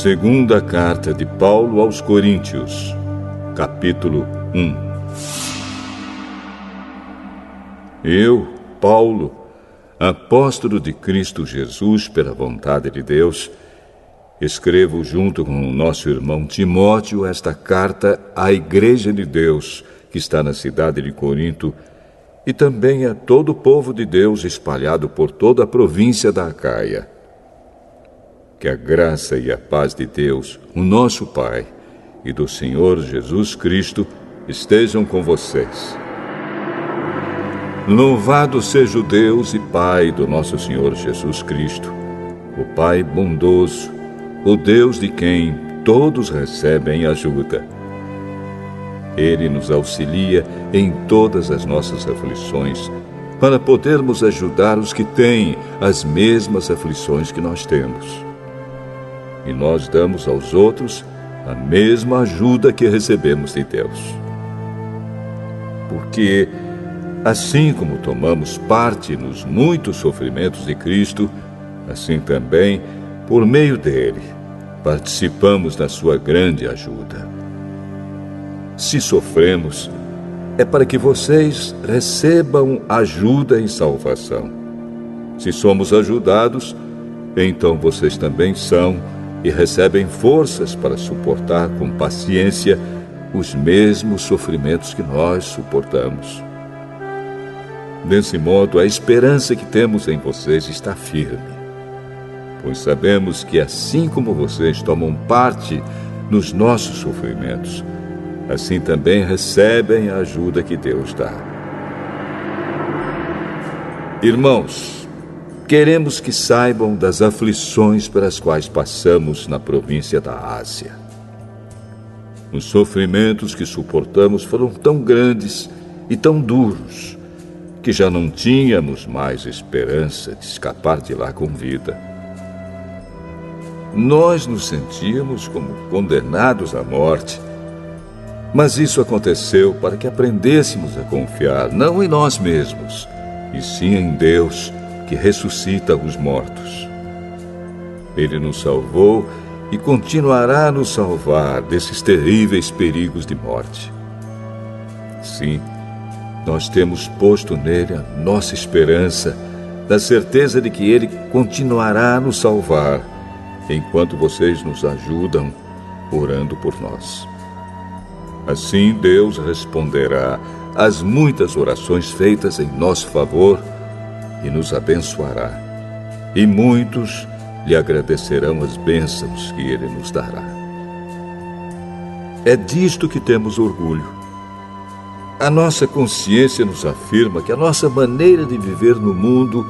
Segunda carta de Paulo aos Coríntios, capítulo 1. Eu, Paulo, apóstolo de Cristo Jesus pela vontade de Deus, escrevo junto com o nosso irmão Timóteo esta carta à Igreja de Deus, que está na cidade de Corinto, e também a todo o povo de Deus espalhado por toda a província da Acaia. Que a graça e a paz de Deus, o nosso Pai, e do Senhor Jesus Cristo estejam com vocês. Louvado seja o Deus e Pai do nosso Senhor Jesus Cristo, o Pai bondoso, o Deus de quem todos recebem ajuda. Ele nos auxilia em todas as nossas aflições, para podermos ajudar os que têm as mesmas aflições que nós temos. E nós damos aos outros a mesma ajuda que recebemos de Deus. Porque, assim como tomamos parte nos muitos sofrimentos de Cristo, assim também, por meio dele, participamos da sua grande ajuda. Se sofremos, é para que vocês recebam ajuda e salvação. Se somos ajudados, então vocês também são e recebem forças para suportar com paciência os mesmos sofrimentos que nós suportamos. Desse modo, a esperança que temos em vocês está firme, pois sabemos que assim como vocês tomam parte nos nossos sofrimentos, assim também recebem a ajuda que Deus dá. Irmãos, queremos que saibam das aflições pelas quais passamos na província da Ásia. Os sofrimentos que suportamos foram tão grandes e tão duros que já não tínhamos mais esperança de escapar de lá com vida. Nós nos sentíamos como condenados à morte, mas isso aconteceu para que aprendêssemos a confiar não em nós mesmos, e sim em Deus, que ressuscita os mortos. Ele nos salvou e continuará a nos salvar desses terríveis perigos de morte. Sim, nós temos posto nele a nossa esperança, na certeza de que ele continuará a nos salvar, enquanto vocês nos ajudam orando por nós. Assim Deus responderá às muitas orações feitas em nosso favor e nos abençoará, e muitos lhe agradecerão as bênçãos que ele nos dará. É disto que temos orgulho. A nossa consciência nos afirma que a nossa maneira de viver no mundo,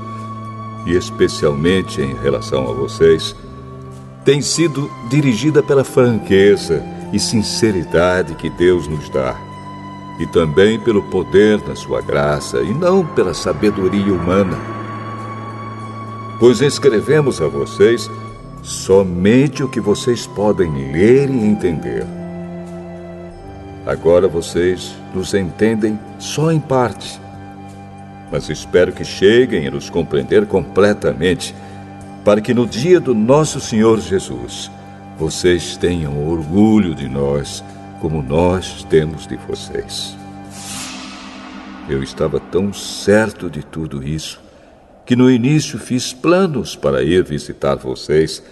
e especialmente em relação a vocês, tem sido dirigida pela franqueza e sinceridade que Deus nos dá, e também pelo poder da sua graça, e não pela sabedoria humana. Pois escrevemos a vocês somente o que vocês podem ler e entender. Agora vocês nos entendem só em parte, mas espero que cheguem a nos compreender completamente, para que no dia do nosso Senhor Jesus, vocês tenham orgulho de nós, como nós temos de vocês. Eu estava tão certo de tudo isso, que no início fiz planos para ir visitar vocês,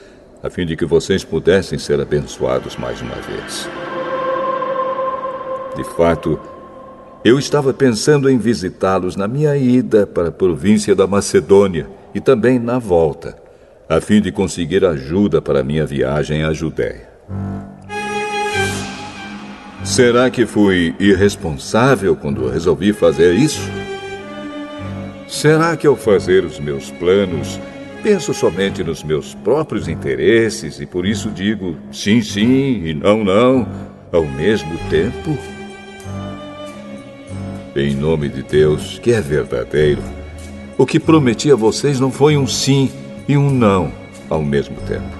a fim de que vocês pudessem ser abençoados mais uma vez. De fato, eu estava pensando em visitá-los na minha ida para a província da Macedônia e também na volta, a fim de conseguir ajuda para a minha viagem à Judéia. Será que fui irresponsável quando resolvi fazer isso? Será que ao fazer os meus planos, penso somente nos meus próprios interesses e por isso digo sim, sim e não, não, ao mesmo tempo? Em nome de Deus, que é verdadeiro, o que prometi a vocês não foi um sim e um não ao mesmo tempo.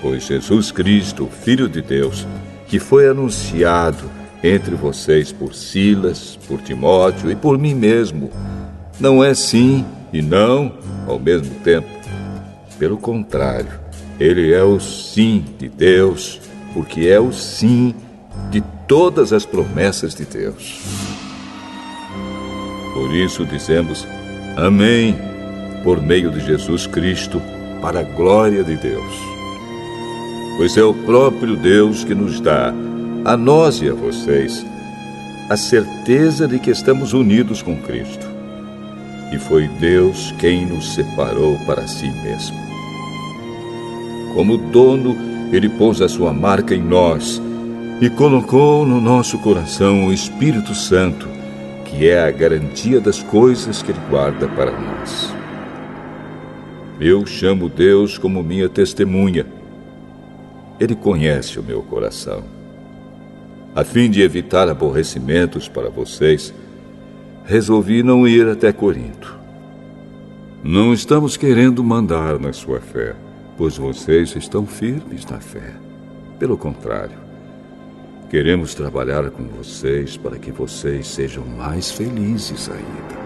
Pois Jesus Cristo, o Filho de Deus, que foi anunciado entre vocês por Silas, por Timóteo e por mim mesmo, não é sim e não ao mesmo tempo. Pelo contrário, Ele é o sim de Deus, porque é o sim de todas as promessas de Deus. Por isso dizemos amém, por meio de Jesus Cristo, para a glória de Deus. Pois é o próprio Deus que nos dá, a nós e a vocês, a certeza de que estamos unidos com Cristo. E foi Deus quem nos separou para si mesmo. Como dono, Ele pôs a sua marca em nós e colocou no nosso coração o Espírito Santo, que é a garantia das coisas que Ele guarda para nós. Eu chamo Deus como minha testemunha. Ele conhece o meu coração. A fim de evitar aborrecimentos para vocês, resolvi não ir até Corinto. Não estamos querendo mandar na sua fé, pois vocês estão firmes na fé. Pelo contrário, queremos trabalhar com vocês para que vocês sejam mais felizes ainda.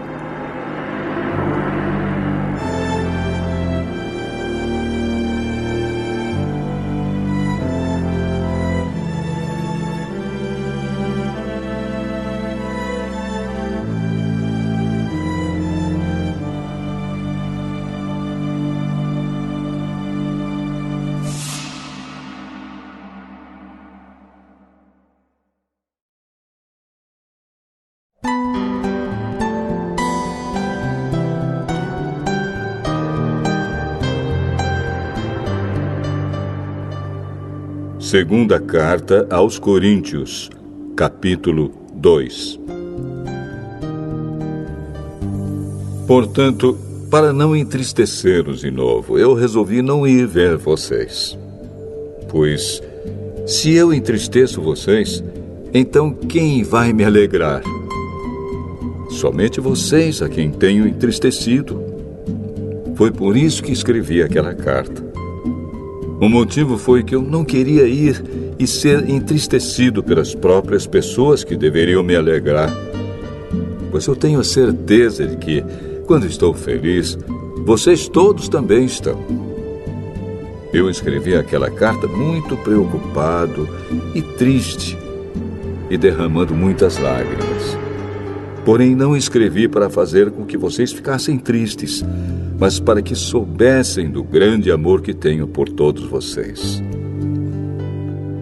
Segunda Carta aos Coríntios, capítulo 2. Portanto, para não entristecê-los de novo, eu resolvi não ir ver vocês. Pois, se eu entristeço vocês, então quem vai me alegrar? Somente vocês a quem tenho entristecido. Foi por isso que escrevi aquela carta. O motivo foi que eu não queria ir e ser entristecido pelas próprias pessoas que deveriam me alegrar. Pois eu tenho a certeza de que, quando estou feliz, vocês todos também estão. Eu escrevi aquela carta muito preocupado e triste e derramando muitas lágrimas. Porém, não escrevi para fazer com que vocês ficassem tristes, mas para que soubessem do grande amor que tenho por todos vocês.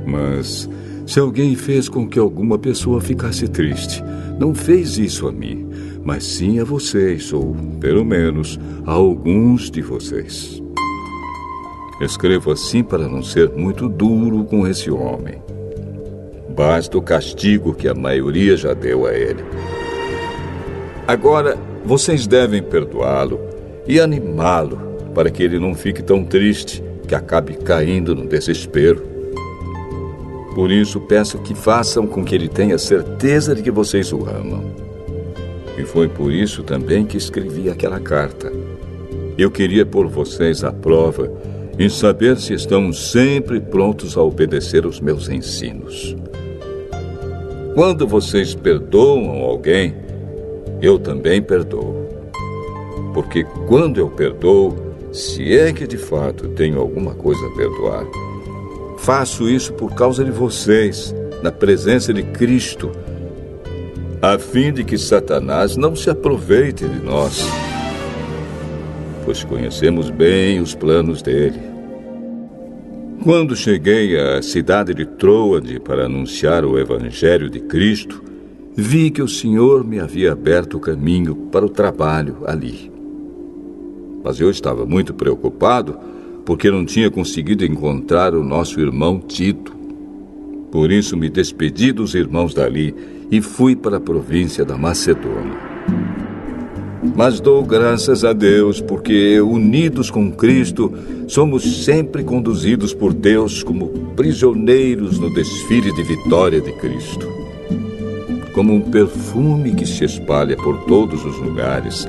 Mas, se alguém fez com que alguma pessoa ficasse triste, não fez isso a mim, mas sim a vocês, ou, pelo menos, a alguns de vocês. Escrevo assim para não ser muito duro com esse homem. Basta o castigo que a maioria já deu a ele. Agora, vocês devem perdoá-lo e animá-lo para que ele não fique tão triste que acabe caindo no desespero. Por isso, peço que façam com que ele tenha certeza de que vocês o amam. E foi por isso também que escrevi aquela carta. Eu queria pôr vocês à prova e saber se estão sempre prontos a obedecer os meus ensinos. Quando vocês perdoam alguém, eu também perdoo. Porque quando eu perdoo, se é que de fato tenho alguma coisa a perdoar, faço isso por causa de vocês, na presença de Cristo, a fim de que Satanás não se aproveite de nós, pois conhecemos bem os planos dele. Quando cheguei à cidade de Troade para anunciar o Evangelho de Cristo, vi que o Senhor me havia aberto o caminho para o trabalho ali. Mas eu estava muito preocupado porque não tinha conseguido encontrar o nosso irmão Tito. Por isso me despedi dos irmãos dali e fui para a província da Macedônia. Mas dou graças a Deus porque, unidos com Cristo, somos sempre conduzidos por Deus como prisioneiros no desfile de vitória de Cristo. Como um perfume que se espalha por todos os lugares,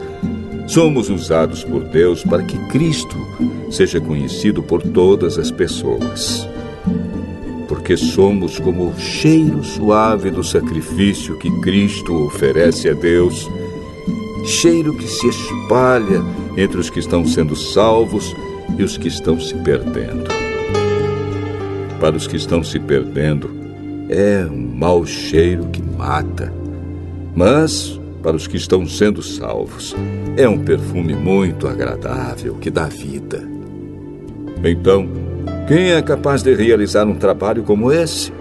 somos usados por Deus para que Cristo seja conhecido por todas as pessoas. Porque somos como o cheiro suave do sacrifício que Cristo oferece a Deus, cheiro que se espalha entre os que estão sendo salvos e os que estão se perdendo. Para os que estão se perdendo, é um mau cheiro que mata. Mas, para os que estão sendo salvos, é um perfume muito agradável que dá vida. Então, quem é capaz de realizar um trabalho como esse?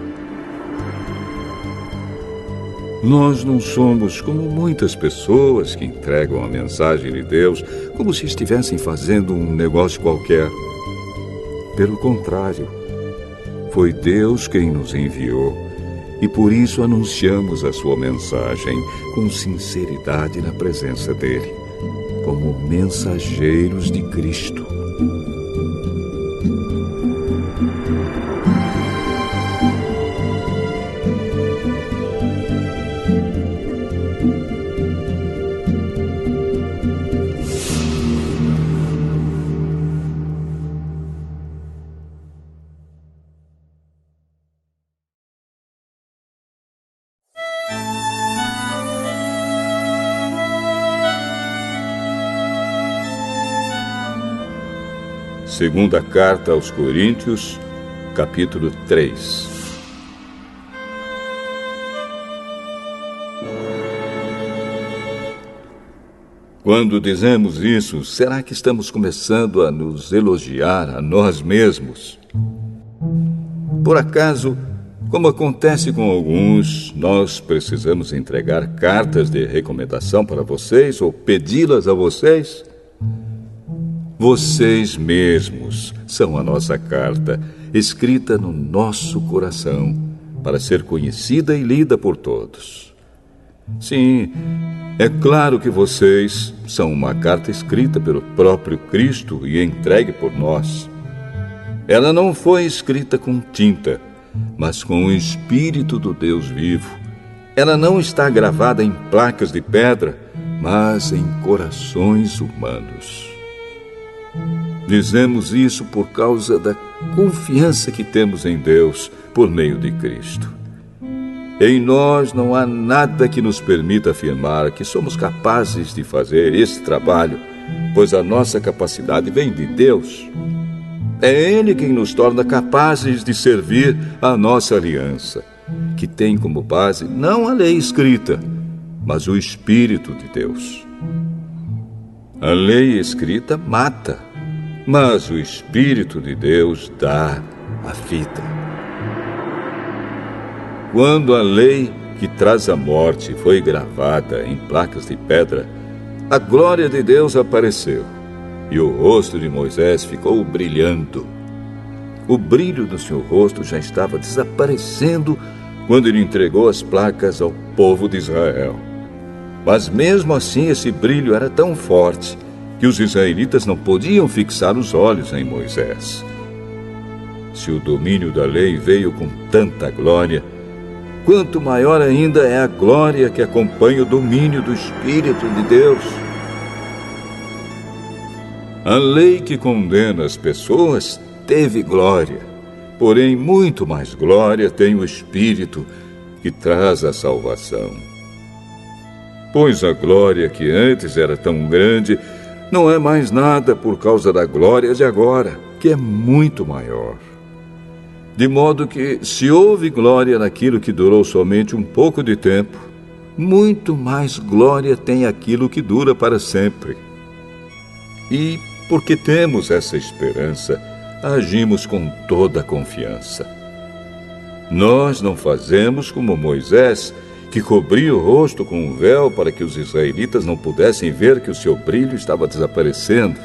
Nós não somos como muitas pessoas que entregam a mensagem de Deus como se estivessem fazendo um negócio qualquer. Pelo contrário, foi Deus quem nos enviou e por isso anunciamos a sua mensagem com sinceridade na presença dele, como mensageiros de Cristo. Segunda Carta aos Coríntios, capítulo 3. Quando dizemos isso, será que estamos começando a nos elogiar a nós mesmos? Por acaso, como acontece com alguns, nós precisamos entregar cartas de recomendação para vocês ou pedi-las a vocês? Vocês mesmos são a nossa carta, escrita no nosso coração, para ser conhecida e lida por todos. Sim, é claro que vocês são uma carta escrita pelo próprio Cristo e entregue por nós. Ela não foi escrita com tinta, mas com o Espírito do Deus vivo. Ela não está gravada em placas de pedra, mas em corações humanos. Dizemos isso por causa da confiança que temos em Deus por meio de Cristo. Em nós não há nada que nos permita afirmar que somos capazes de fazer esse trabalho, pois a nossa capacidade vem de Deus. É Ele quem nos torna capazes de servir a nossa aliança, que tem como base não a lei escrita, mas o Espírito de Deus. A lei escrita mata, mas o Espírito de Deus dá a vida. Quando a lei que traz a morte foi gravada em placas de pedra, a glória de Deus apareceu e o rosto de Moisés ficou brilhando. O brilho do seu rosto já estava desaparecendo quando ele entregou as placas ao povo de Israel. Mas mesmo assim esse brilho era tão forte que os israelitas não podiam fixar os olhos em Moisés. Se o domínio da lei veio com tanta glória, quanto maior ainda é a glória que acompanha o domínio do Espírito de Deus. A lei que condena as pessoas teve glória, porém muito mais glória tem o Espírito que traz a salvação. Pois a glória que antes era tão grande não é mais nada por causa da glória de agora, que é muito maior. De modo que, se houve glória naquilo que durou somente um pouco de tempo, muito mais glória tem aquilo que dura para sempre. E, porque temos essa esperança, agimos com toda a confiança. Nós não fazemos como Moisés, que cobria o rosto com um véu para que os israelitas não pudessem ver que o seu brilho estava desaparecendo.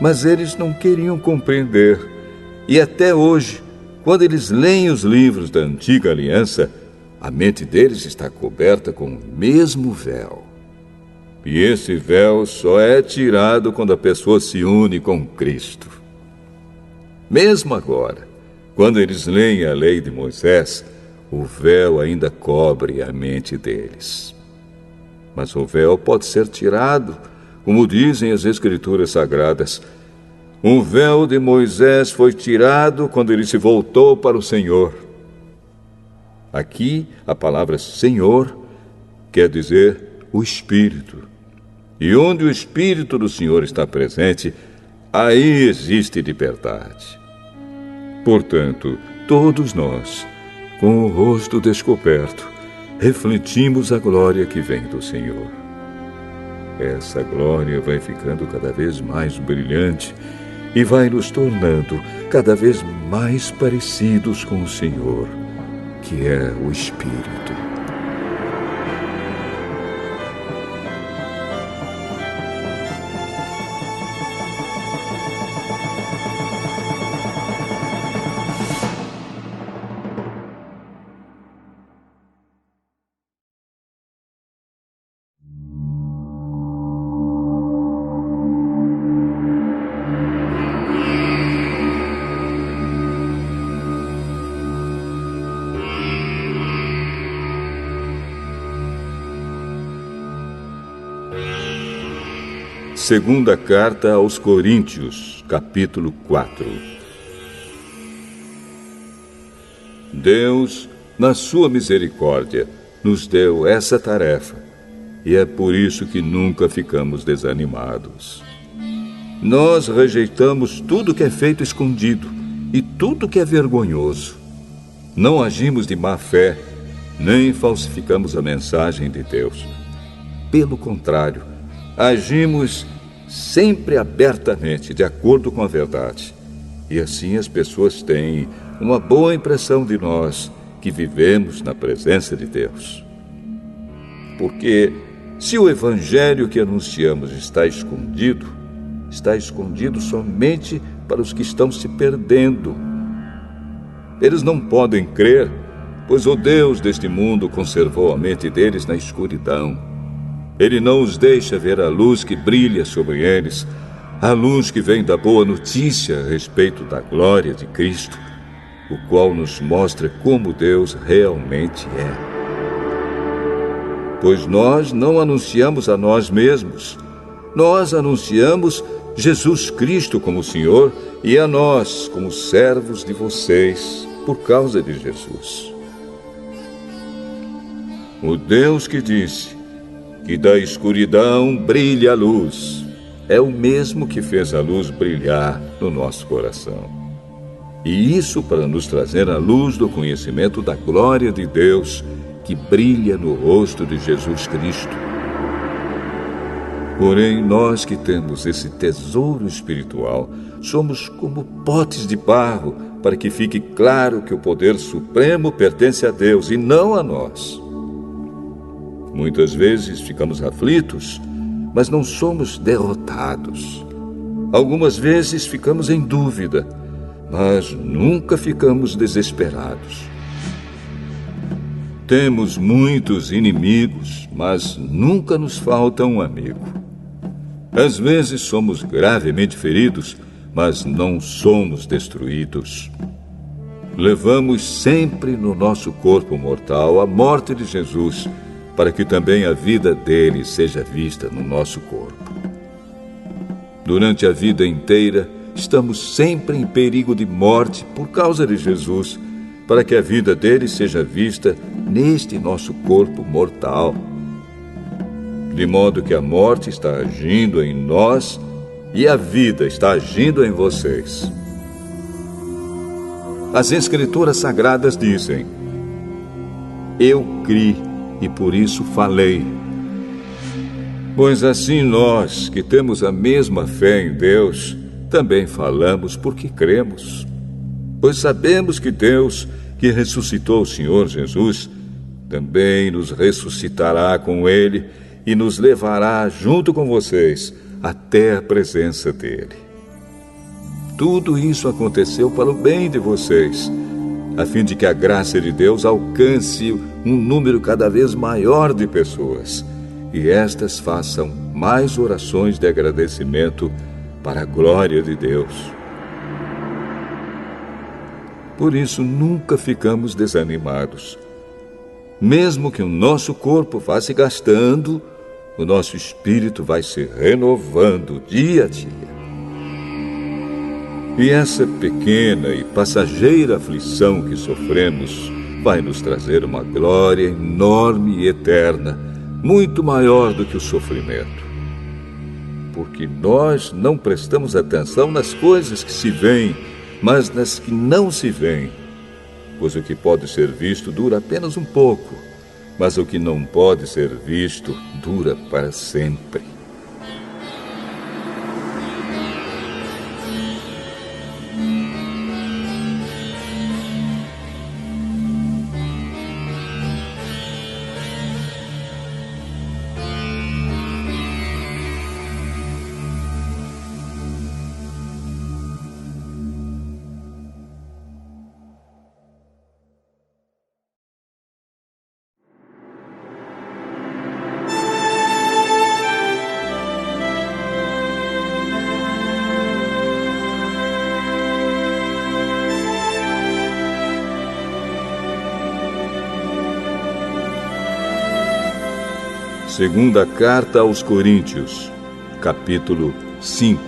Mas eles não queriam compreender. E até hoje, quando eles leem os livros da Antiga Aliança, a mente deles está coberta com o mesmo véu. E esse véu só é tirado quando a pessoa se une com Cristo. Mesmo agora, quando eles leem a lei de Moisés, o véu ainda cobre a mente deles. Mas o véu pode ser tirado, como dizem as Escrituras Sagradas. O véu de Moisés foi tirado quando ele se voltou para o Senhor. Aqui, a palavra Senhor quer dizer o Espírito. E onde o Espírito do Senhor está presente, aí existe liberdade. Portanto, todos nós, com o rosto descoberto, refletimos a glória que vem do Senhor. Essa glória vai ficando cada vez mais brilhante e vai nos tornando cada vez mais parecidos com o Senhor, que é o Espírito. Segunda Carta aos Coríntios, capítulo 4. Deus, na sua misericórdia, nos deu essa tarefa, e é por isso que nunca ficamos desanimados. Nós rejeitamos tudo que é feito escondido e tudo que é vergonhoso. Não agimos de má fé, nem falsificamos a mensagem de Deus. Pelo contrário, agimos sempre abertamente, de acordo com a verdade. E assim as pessoas têm uma boa impressão de nós, que vivemos na presença de Deus. Porque se o evangelho que anunciamos está escondido somente para os que estão se perdendo. Eles não podem crer, pois o Deus deste mundo conservou a mente deles na escuridão. Ele não os deixa ver a luz que brilha sobre eles, a luz que vem da boa notícia a respeito da glória de Cristo, o qual nos mostra como Deus realmente é. Pois nós não anunciamos a nós mesmos, nós anunciamos Jesus Cristo como Senhor e a nós como servos de vocês por causa de Jesus. O Deus que disse que da escuridão brilha a luz, é o mesmo que fez a luz brilhar no nosso coração. E isso para nos trazer a luz do conhecimento da glória de Deus que brilha no rosto de Jesus Cristo. Porém, nós que temos esse tesouro espiritual, somos como potes de barro, para que fique claro que o poder supremo pertence a Deus e não a nós. Muitas vezes ficamos aflitos, mas não somos derrotados. Algumas vezes ficamos em dúvida, mas nunca ficamos desesperados. Temos muitos inimigos, mas nunca nos falta um amigo. Às vezes somos gravemente feridos, mas não somos destruídos. Levamos sempre no nosso corpo mortal a morte de Jesus, para que também a vida dele seja vista no nosso corpo. Durante a vida inteira, estamos sempre em perigo de morte por causa de Jesus, para que a vida dele seja vista neste nosso corpo mortal. De modo que a morte está agindo em nós e a vida está agindo em vocês. As Escrituras Sagradas dizem: eu criei e por isso falei. Pois assim nós, que temos a mesma fé em Deus, também falamos porque cremos. Pois sabemos que Deus, que ressuscitou o Senhor Jesus, também nos ressuscitará com Ele e nos levará junto com vocês até a presença dEle. Tudo isso aconteceu para o bem de vocês, a fim de que a graça de Deus alcance um número cada vez maior de pessoas, e estas façam mais orações de agradecimento para a glória de Deus. Por isso, nunca ficamos desanimados. Mesmo que o nosso corpo vá se gastando, o nosso espírito vai se renovando dia a dia. E essa pequena e passageira aflição que sofremos vai nos trazer uma glória enorme e eterna, muito maior do que o sofrimento. porque nós não prestamos atenção nas coisas que se veem, mas nas que não se veem. Pois o que pode ser visto dura apenas um pouco, mas o que não pode ser visto dura para sempre. Segunda Carta aos Coríntios, capítulo 5.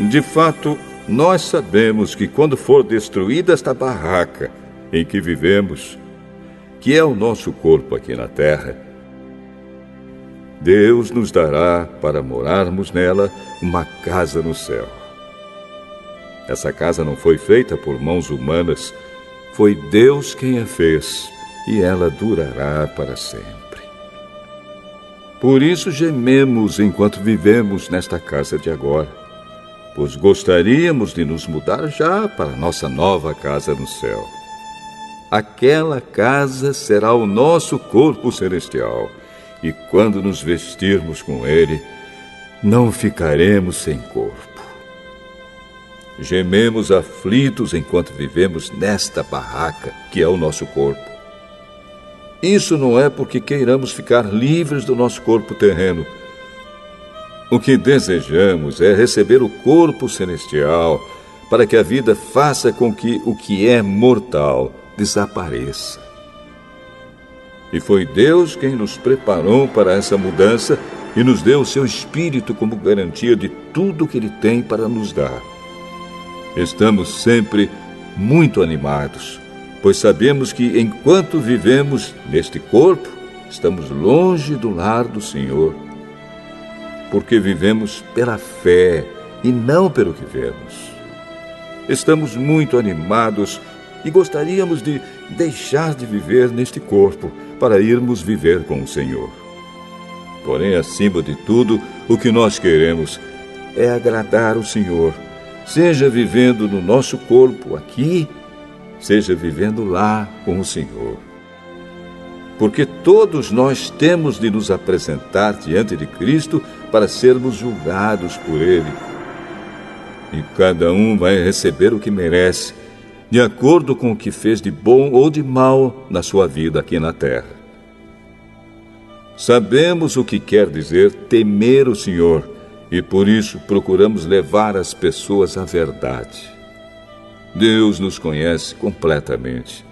De fato, nós sabemos que quando for destruída esta barraca em que vivemos, que é o nosso corpo aqui na terra, Deus nos dará para morarmos nela uma casa no céu. Essa casa não foi feita por mãos humanas, foi Deus quem a fez. E ela durará para sempre. Por isso gememos enquanto vivemos nesta casa de agora, pois gostaríamos de nos mudar já para nossa nova casa no céu. Aquela casa será o nosso corpo celestial, e quando nos vestirmos com ele, não ficaremos sem corpo. Gememos aflitos enquanto vivemos nesta barraca, que é o nosso corpo. Isso não é porque queiramos ficar livres do nosso corpo terreno. O que desejamos é receber o corpo celestial, para que a vida faça com que o que é mortal desapareça. E foi Deus quem nos preparou para essa mudança e nos deu o seu Espírito como garantia de tudo que Ele tem para nos dar. Estamos sempre muito animados, pois sabemos que enquanto vivemos neste corpo, estamos longe do lar do Senhor, porque vivemos pela fé e não pelo que vemos. Estamos muito animados e gostaríamos de deixar de viver neste corpo para irmos viver com o Senhor. Porém, acima de tudo, o que nós queremos é agradar o Senhor, seja vivendo no nosso corpo aqui, seja vivendo lá com o Senhor. Porque todos nós temos de nos apresentar diante de Cristo para sermos julgados por Ele. E cada um vai receber o que merece, de acordo com o que fez de bom ou de mal na sua vida aqui na terra. Sabemos o que quer dizer temer o Senhor, e por isso procuramos levar as pessoas à verdade. Deus nos conhece completamente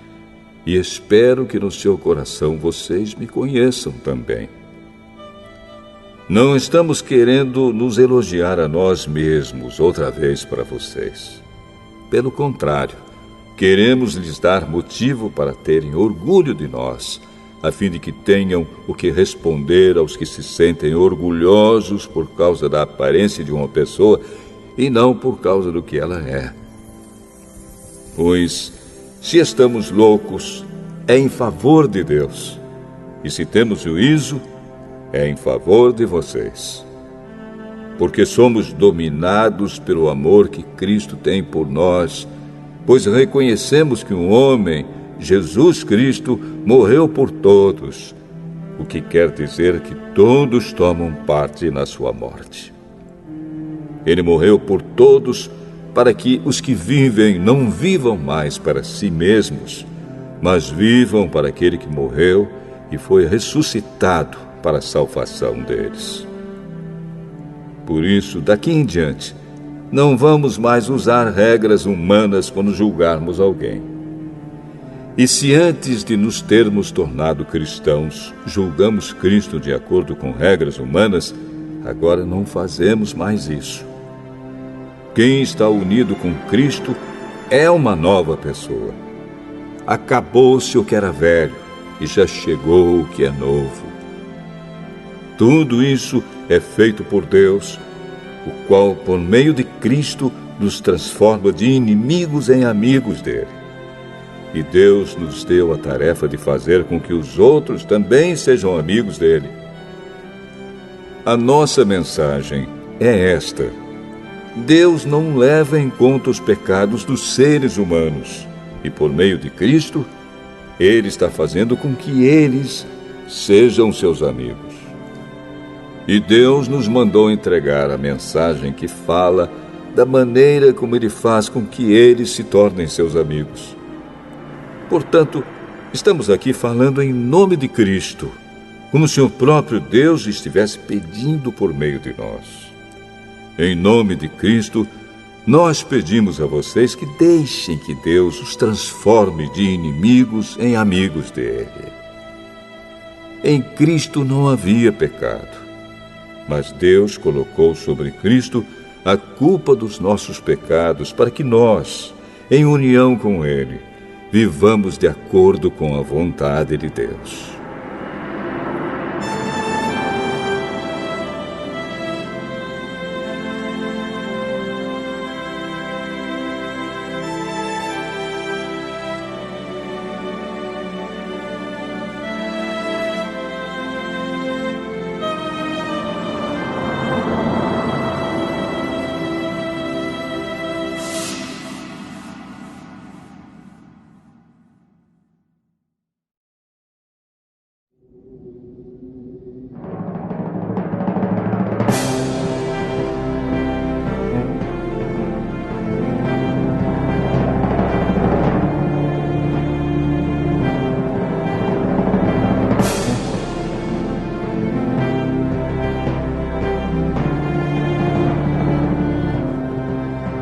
e espero que no seu coração vocês me conheçam também. Não estamos querendo nos elogiar a nós mesmos outra vez para vocês. Pelo contrário, queremos lhes dar motivo para terem orgulho de nós, a fim de que tenham o que responder aos que se sentem orgulhosos por causa da aparência de uma pessoa e não por causa do que ela é. Pois, se estamos loucos, é em favor de Deus. E se temos juízo, é em favor de vocês. Porque somos dominados pelo amor que Cristo tem por nós, pois reconhecemos que um homem, Jesus Cristo, morreu por todos, o que quer dizer que todos tomam parte na sua morte. Ele morreu por todos, para que os que vivem não vivam mais para si mesmos, mas vivam para aquele que morreu e foi ressuscitado para a salvação deles. Por isso, daqui em diante, não vamos mais usar regras humanas quando julgarmos alguém. E se antes de nos termos tornado cristãos, julgamos Cristo de acordo com regras humanas, agora não fazemos mais isso. Quem está unido com Cristo é uma nova pessoa. Acabou-se o que era velho e já chegou o que é novo. Tudo isso é feito por Deus, o qual, por meio de Cristo, nos transforma de inimigos em amigos dele. E Deus nos deu a tarefa de fazer com que os outros também sejam amigos dele. A nossa mensagem é esta: Deus não leva em conta os pecados dos seres humanos, e por meio de Cristo, Ele está fazendo com que eles sejam seus amigos. E Deus nos mandou entregar a mensagem que fala da maneira como Ele faz com que eles se tornem seus amigos. Portanto, estamos aqui falando em nome de Cristo, como se o próprio Deus estivesse pedindo por meio de nós. Em nome de Cristo, nós pedimos a vocês que deixem que Deus os transforme de inimigos em amigos dele. Em Cristo não havia pecado, mas Deus colocou sobre Cristo a culpa dos nossos pecados para que nós, em união com Ele, vivamos de acordo com a vontade de Deus.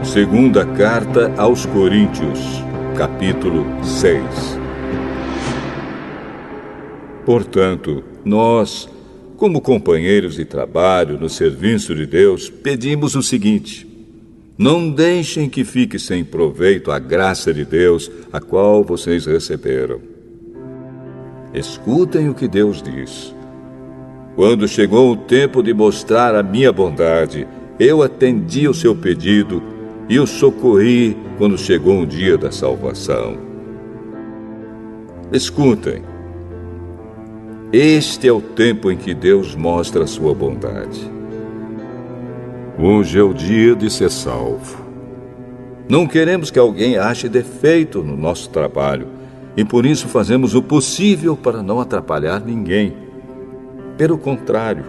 Segunda Carta aos Coríntios, capítulo 6. Portanto, nós, como companheiros de trabalho no serviço de Deus, pedimos o seguinte: não deixem que fique sem proveito a graça de Deus, a qual vocês receberam. Escutem o que Deus diz. Quando chegou o tempo de mostrar a minha bondade, eu atendi o seu pedido e o socorri quando chegou o dia da salvação. Escutem. Este é o tempo em que Deus mostra a sua bondade. Hoje é o dia de ser salvo. Não queremos que alguém ache defeito no nosso trabalho, e por isso fazemos o possível para não atrapalhar ninguém. Pelo contrário,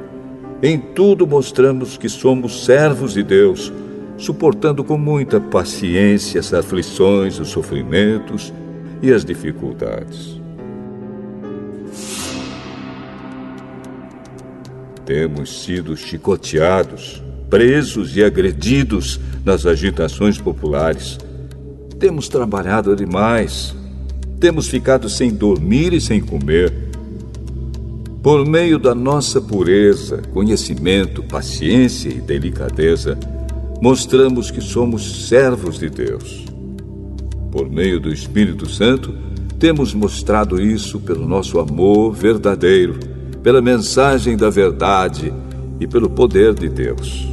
em tudo mostramos que somos servos de Deus, suportando com muita paciência as aflições, os sofrimentos e as dificuldades. Temos sido chicoteados, presos e agredidos nas agitações populares. Temos trabalhado demais. Temos ficado sem dormir e sem comer. Por meio da nossa pureza, conhecimento, paciência e delicadeza, mostramos que somos servos de Deus. Por meio do Espírito Santo, temos mostrado isso pelo nosso amor verdadeiro, pela mensagem da verdade e pelo poder de Deus.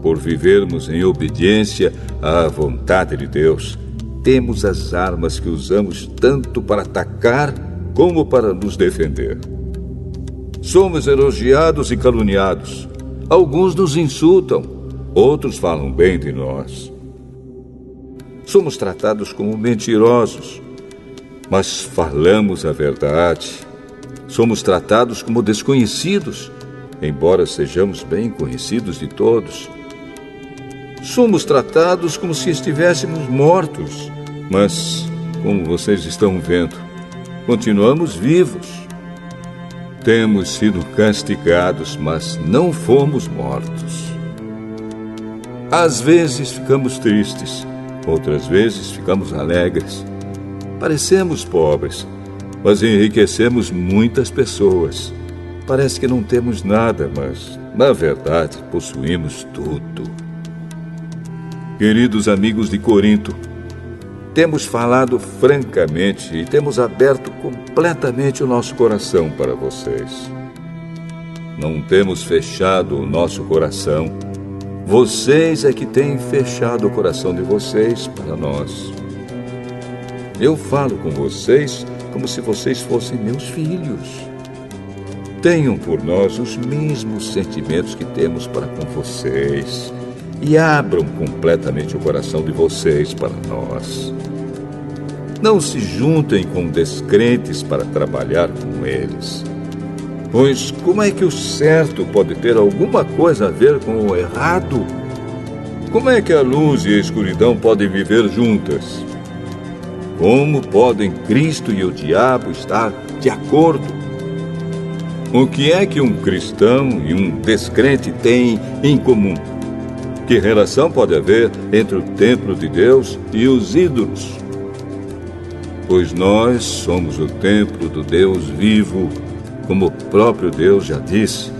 Por vivermos em obediência à vontade de Deus, temos as armas que usamos tanto para atacar como para nos defender. Somos elogiados e caluniados. Alguns nos insultam, outros falam bem de nós. Somos tratados como mentirosos, mas falamos a verdade. Somos tratados como desconhecidos, embora sejamos bem conhecidos de todos. Somos tratados como se estivéssemos mortos, mas, como vocês estão vendo, continuamos vivos. Temos sido castigados, mas não fomos mortos. Às vezes ficamos tristes, outras vezes ficamos alegres. Parecemos pobres, mas enriquecemos muitas pessoas. Parece que não temos nada, mas, na verdade, possuímos tudo. Queridos amigos de Corinto, temos falado francamente e temos aberto completamente o nosso coração para vocês. Não temos fechado o nosso coração. Vocês é que têm fechado o coração de vocês para nós. Eu falo com vocês como se vocês fossem meus filhos. Tenham por nós os mesmos sentimentos que temos para com vocês e abram completamente o coração de vocês para nós. Não se juntem com descrentes para trabalhar com eles. Pois como é que o certo pode ter alguma coisa a ver com o errado? Como é que a luz e a escuridão podem viver juntas? Como podem Cristo e o diabo estar de acordo? O que é que um cristão e um descrente têm em comum? Que relação pode haver entre o templo de Deus e os ídolos? Pois nós somos o templo do Deus vivo, como o próprio Deus já disse.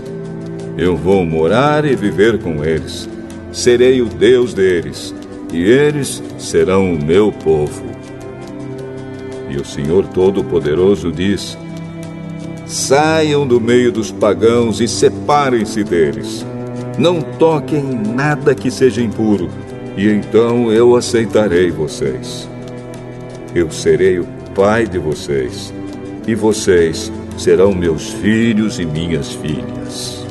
Eu vou morar e viver com eles. Serei o Deus deles, e eles serão o meu povo. E o Senhor Todo-Poderoso diz: saiam do meio dos pagãos e separem-se deles. Não toquem em nada que seja impuro, e então eu aceitarei vocês. Eu serei o pai de vocês, e vocês serão meus filhos e minhas filhas.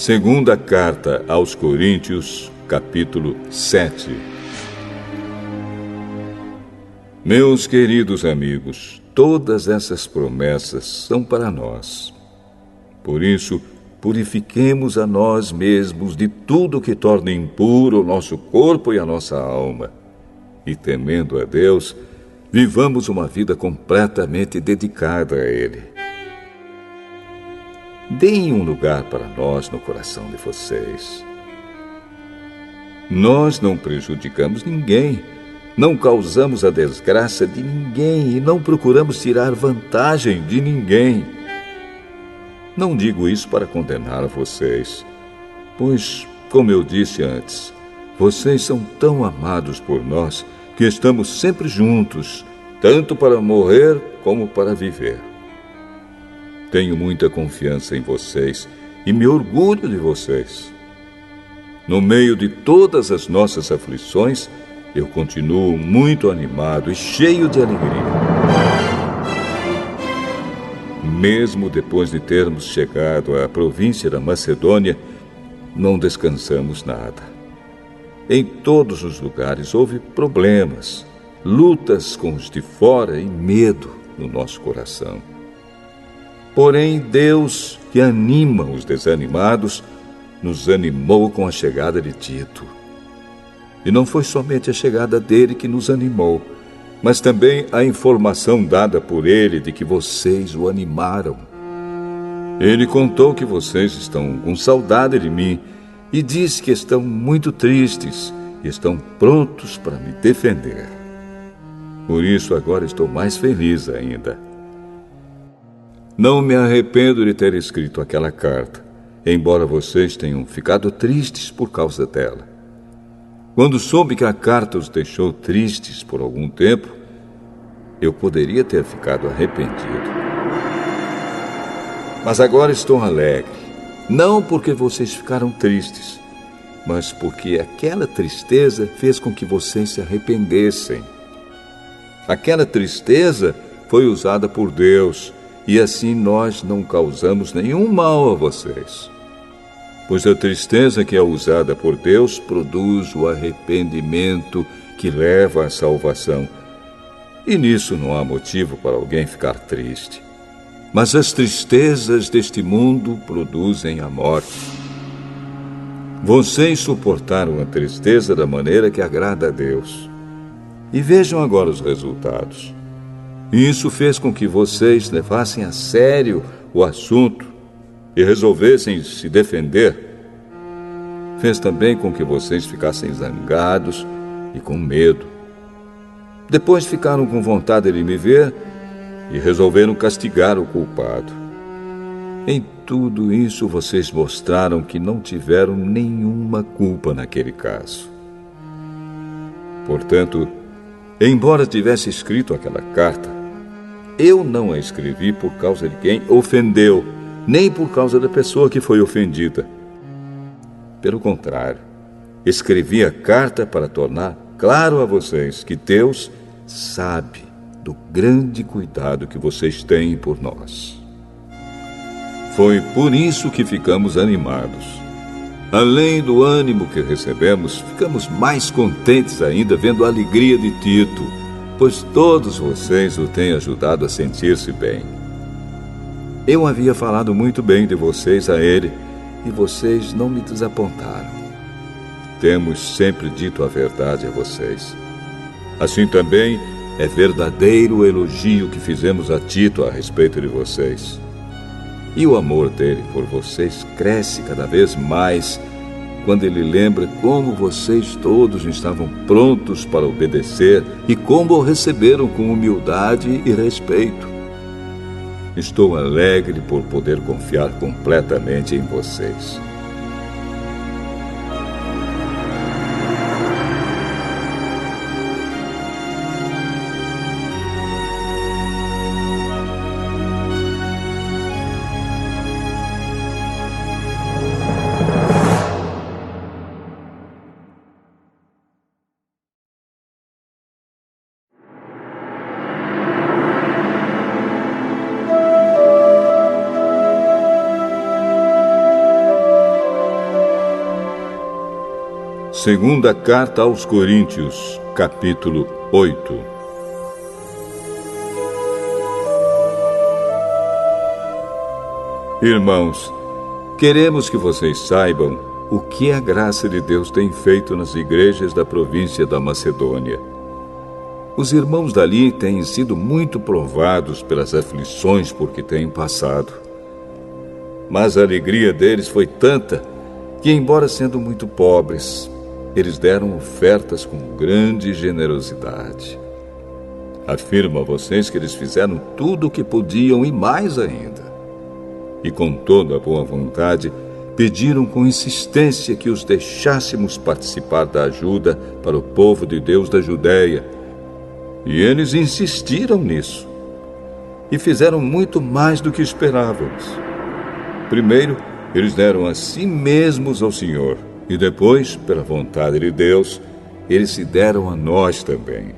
Segunda carta aos Coríntios, capítulo 7. Meus queridos amigos, todas essas promessas são para nós. Por isso, purifiquemos a nós mesmos de tudo que torne impuro o nosso corpo e a nossa alma. E, temendo a Deus, vivamos uma vida completamente dedicada a Ele. Deem um lugar para nós no coração de vocês. Nós não prejudicamos ninguém, não causamos a desgraça de ninguém e não procuramos tirar vantagem de ninguém. Não digo isso para condenar vocês, pois, como eu disse antes, vocês são tão amados por nós que estamos sempre juntos, tanto para morrer como para viver. Tenho muita confiança em vocês e me orgulho de vocês. No meio de todas as nossas aflições, eu continuo muito animado e cheio de alegria. Mesmo depois de termos chegado à província da Macedônia, não descansamos nada. Em todos os lugares houve problemas, lutas com os de fora e medo no nosso coração. Porém, Deus, que anima os desanimados, nos animou com a chegada de Tito. E não foi somente a chegada dele que nos animou, mas também a informação dada por ele de que vocês o animaram. Ele contou que vocês estão com saudade de mim e disse que estão muito tristes e estão prontos para me defender. Por isso, agora estou mais feliz ainda. Não me arrependo de ter escrito aquela carta, embora vocês tenham ficado tristes por causa dela. Quando soube que a carta os deixou tristes por algum tempo, eu poderia ter ficado arrependido. Mas agora estou alegre, não porque vocês ficaram tristes, mas porque aquela tristeza fez com que vocês se arrependessem. Aquela tristeza foi usada por Deus, e assim nós não causamos nenhum mal a vocês. Pois a tristeza que é usada por Deus produz o arrependimento que leva à salvação. E nisso não há motivo para alguém ficar triste. Mas as tristezas deste mundo produzem a morte. Vocês suportaram a tristeza da maneira que agrada a Deus. E vejam agora os resultados. Isso fez com que vocês levassem a sério o assunto e resolvessem se defender, fez também com que vocês ficassem zangados e com medo. Depois ficaram com vontade de me ver e resolveram castigar o culpado. Em tudo isso, vocês mostraram que não tiveram nenhuma culpa naquele caso. Portanto, embora tivesse escrito aquela carta, eu não a escrevi por causa de quem ofendeu, nem por causa da pessoa que foi ofendida. Pelo contrário, escrevi a carta para tornar claro a vocês que Deus sabe do grande cuidado que vocês têm por nós. Foi por isso que ficamos animados. Além do ânimo que recebemos, ficamos mais contentes ainda vendo a alegria de Tito, pois todos vocês o têm ajudado a sentir-se bem. Eu havia falado muito bem de vocês a ele, e vocês não me desapontaram. Temos sempre dito a verdade a vocês. Assim também é verdadeiro o elogio que fizemos a Tito a respeito de vocês. E o amor dele por vocês cresce cada vez mais quando ele lembra como vocês todos estavam prontos para obedecer e como o receberam com humildade e respeito. Estou alegre por poder confiar completamente em vocês. Segunda Carta aos Coríntios, capítulo 8. Irmãos, queremos que vocês saibam o que a graça de Deus tem feito nas igrejas da província da Macedônia. Os irmãos dali têm sido muito provados pelas aflições por que têm passado. Mas a alegria deles foi tanta que, embora sendo muito pobres, eles deram ofertas com grande generosidade. Afirmo a vocês que eles fizeram tudo o que podiam e mais ainda. E com toda a boa vontade, pediram com insistência que os deixássemos participar da ajuda para o povo de Deus da Judéia. E eles insistiram nisso. E fizeram muito mais do que esperávamos. Primeiro, eles deram a si mesmos ao Senhor. E depois, pela vontade de Deus, eles se deram a nós também.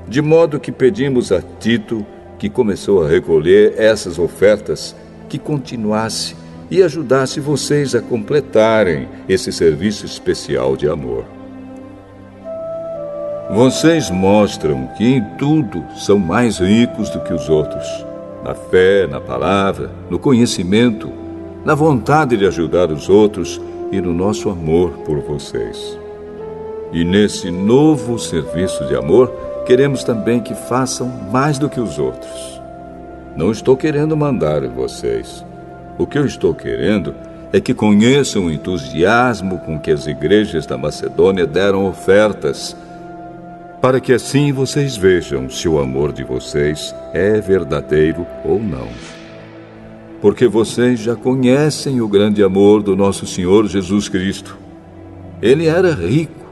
De modo que pedimos a Tito, que começou a recolher essas ofertas, que continuasse e ajudasse vocês a completarem esse serviço especial de amor. Vocês mostram que em tudo são mais ricos do que os outros, na fé, na palavra, no conhecimento, na vontade de ajudar os outros e no nosso amor por vocês. E nesse novo serviço de amor, queremos também que façam mais do que os outros. Não estou querendo mandar em vocês. O que eu estou querendo é que conheçam o entusiasmo com que as igrejas da Macedônia deram ofertas, para que assim vocês vejam se o amor de vocês é verdadeiro ou não. Porque vocês já conhecem o grande amor do nosso Senhor Jesus Cristo. Ele era rico,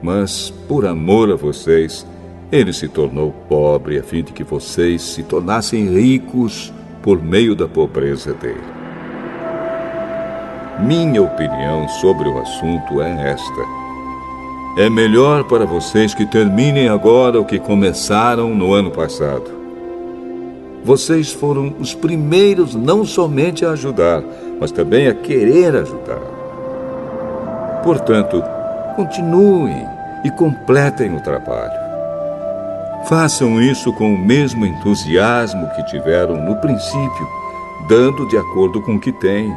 mas por amor a vocês, ele se tornou pobre a fim de que vocês se tornassem ricos por meio da pobreza dele. Minha opinião sobre o assunto é esta: é melhor para vocês que terminem agora o que começaram no ano passado. Vocês foram os primeiros não somente a ajudar, mas também a querer ajudar. Portanto, continuem e completem o trabalho. Façam isso com o mesmo entusiasmo que tiveram no princípio, dando de acordo com o que têm.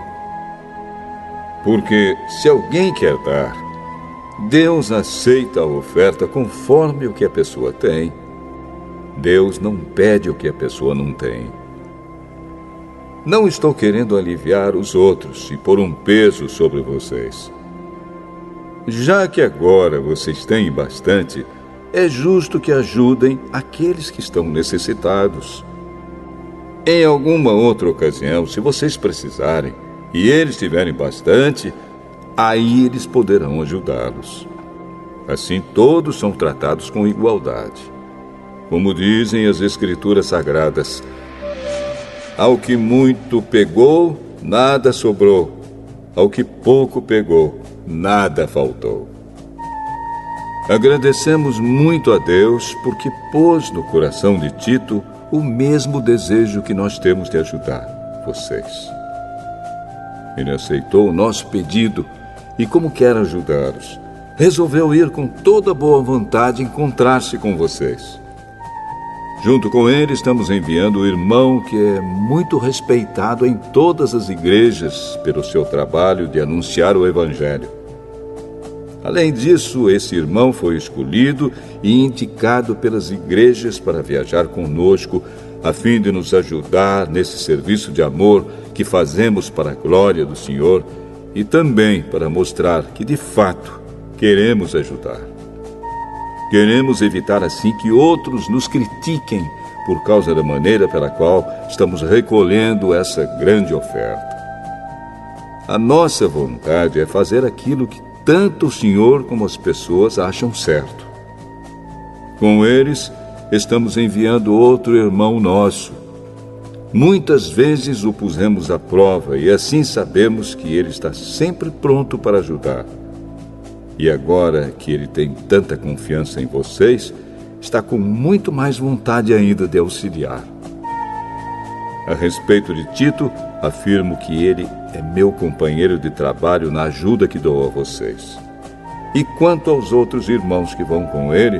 Porque se alguém quer dar, Deus aceita a oferta conforme o que a pessoa tem. Deus não pede o que a pessoa não tem. Não estou querendo aliviar os outros e pôr um peso sobre vocês. Já que agora vocês têm bastante, é justo que ajudem aqueles que estão necessitados. Em alguma outra ocasião, se vocês precisarem e eles tiverem bastante, aí eles poderão ajudá-los. Assim todos são tratados com igualdade. Como dizem as Escrituras Sagradas, ao que muito pegou, nada sobrou. Ao que pouco pegou, nada faltou. Agradecemos muito a Deus porque pôs no coração de Tito o mesmo desejo que nós temos de ajudar vocês. Ele aceitou o nosso pedido e, como quer ajudá-los, resolveu ir com toda boa vontade encontrar-se com vocês. Junto com ele, estamos enviando o irmão que é muito respeitado em todas as igrejas pelo seu trabalho de anunciar o Evangelho. Além disso, esse irmão foi escolhido e indicado pelas igrejas para viajar conosco, a fim de nos ajudar nesse serviço de amor que fazemos para a glória do Senhor e também para mostrar que, de fato, queremos ajudar. Queremos evitar assim que outros nos critiquem por causa da maneira pela qual estamos recolhendo essa grande oferta. A nossa vontade é fazer aquilo que tanto o Senhor como as pessoas acham certo. Com eles, estamos enviando outro irmão nosso. Muitas vezes o pusemos à prova e assim sabemos que ele está sempre pronto para ajudar. E agora que ele tem tanta confiança em vocês, está com muito mais vontade ainda de auxiliar. A respeito de Tito, afirmo que ele é meu companheiro de trabalho na ajuda que dou a vocês. E quanto aos outros irmãos que vão com ele,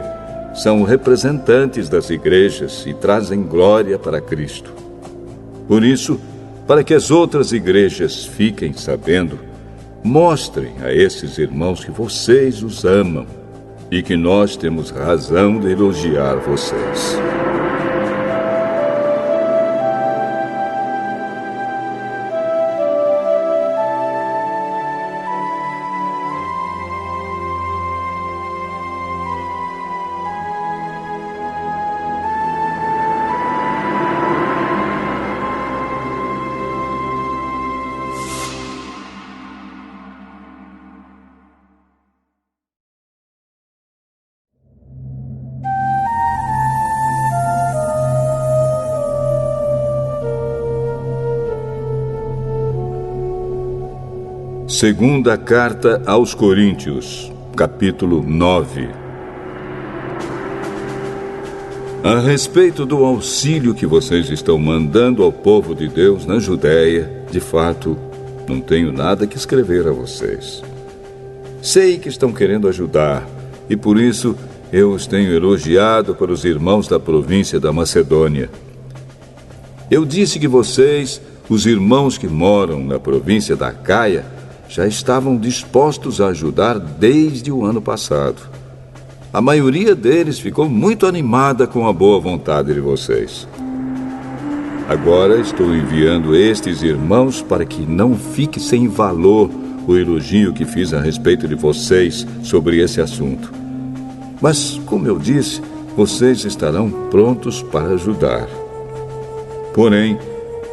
são representantes das igrejas e trazem glória para Cristo. Por isso, para que as outras igrejas fiquem sabendo, mostrem a esses irmãos que vocês os amam e que nós temos razão de elogiar vocês. Segunda Carta aos Coríntios, capítulo 9. A respeito do auxílio que vocês estão mandando ao povo de Deus na Judéia, de fato, não tenho nada que escrever a vocês. Sei que estão querendo ajudar, e por isso eu os tenho elogiado para os irmãos da província da Macedônia. Eu disse que vocês, os irmãos que moram na província da Acaia, já estavam dispostos a ajudar desde o ano passado. A maioria deles ficou muito animada com a boa vontade de vocês. Agora estou enviando estes irmãos para que não fique sem valor o elogio que fiz a respeito de vocês sobre esse assunto. Mas, como eu disse, vocês estarão prontos para ajudar. Porém,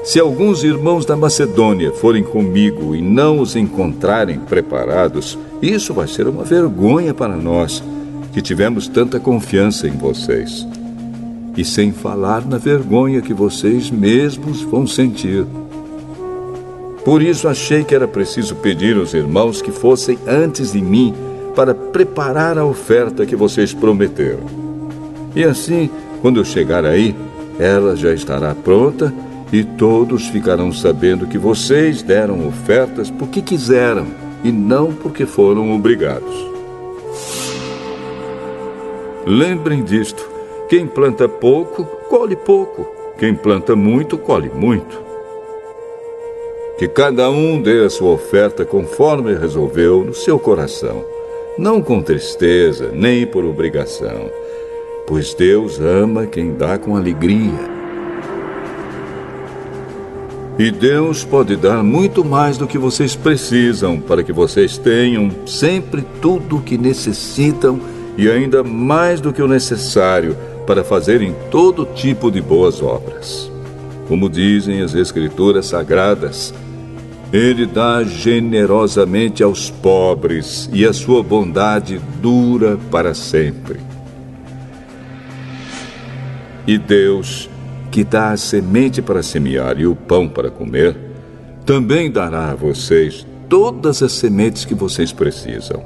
se alguns irmãos da Macedônia forem comigo e não os encontrarem preparados, isso vai ser uma vergonha para nós, que tivemos tanta confiança em vocês. E sem falar na vergonha que vocês mesmos vão sentir. Por isso achei que era preciso pedir aos irmãos que fossem antes de mim para preparar a oferta que vocês prometeram. E assim, quando eu chegar aí, ela já estará pronta e todos ficarão sabendo que vocês deram ofertas porque quiseram e não porque foram obrigados. Lembrem disto: quem planta pouco, colhe pouco. Quem planta muito, colhe muito. Que cada um dê a sua oferta conforme resolveu no seu coração, não com tristeza, nem por obrigação, pois Deus ama quem dá com alegria. E Deus pode dar muito mais do que vocês precisam para que vocês tenham sempre tudo o que necessitam e ainda mais do que o necessário para fazerem todo tipo de boas obras. Como dizem as Escrituras Sagradas, Ele dá generosamente aos pobres e a sua bondade dura para sempre. E Deus, que dá a semente para semear e o pão para comer, também dará a vocês todas as sementes que vocês precisam.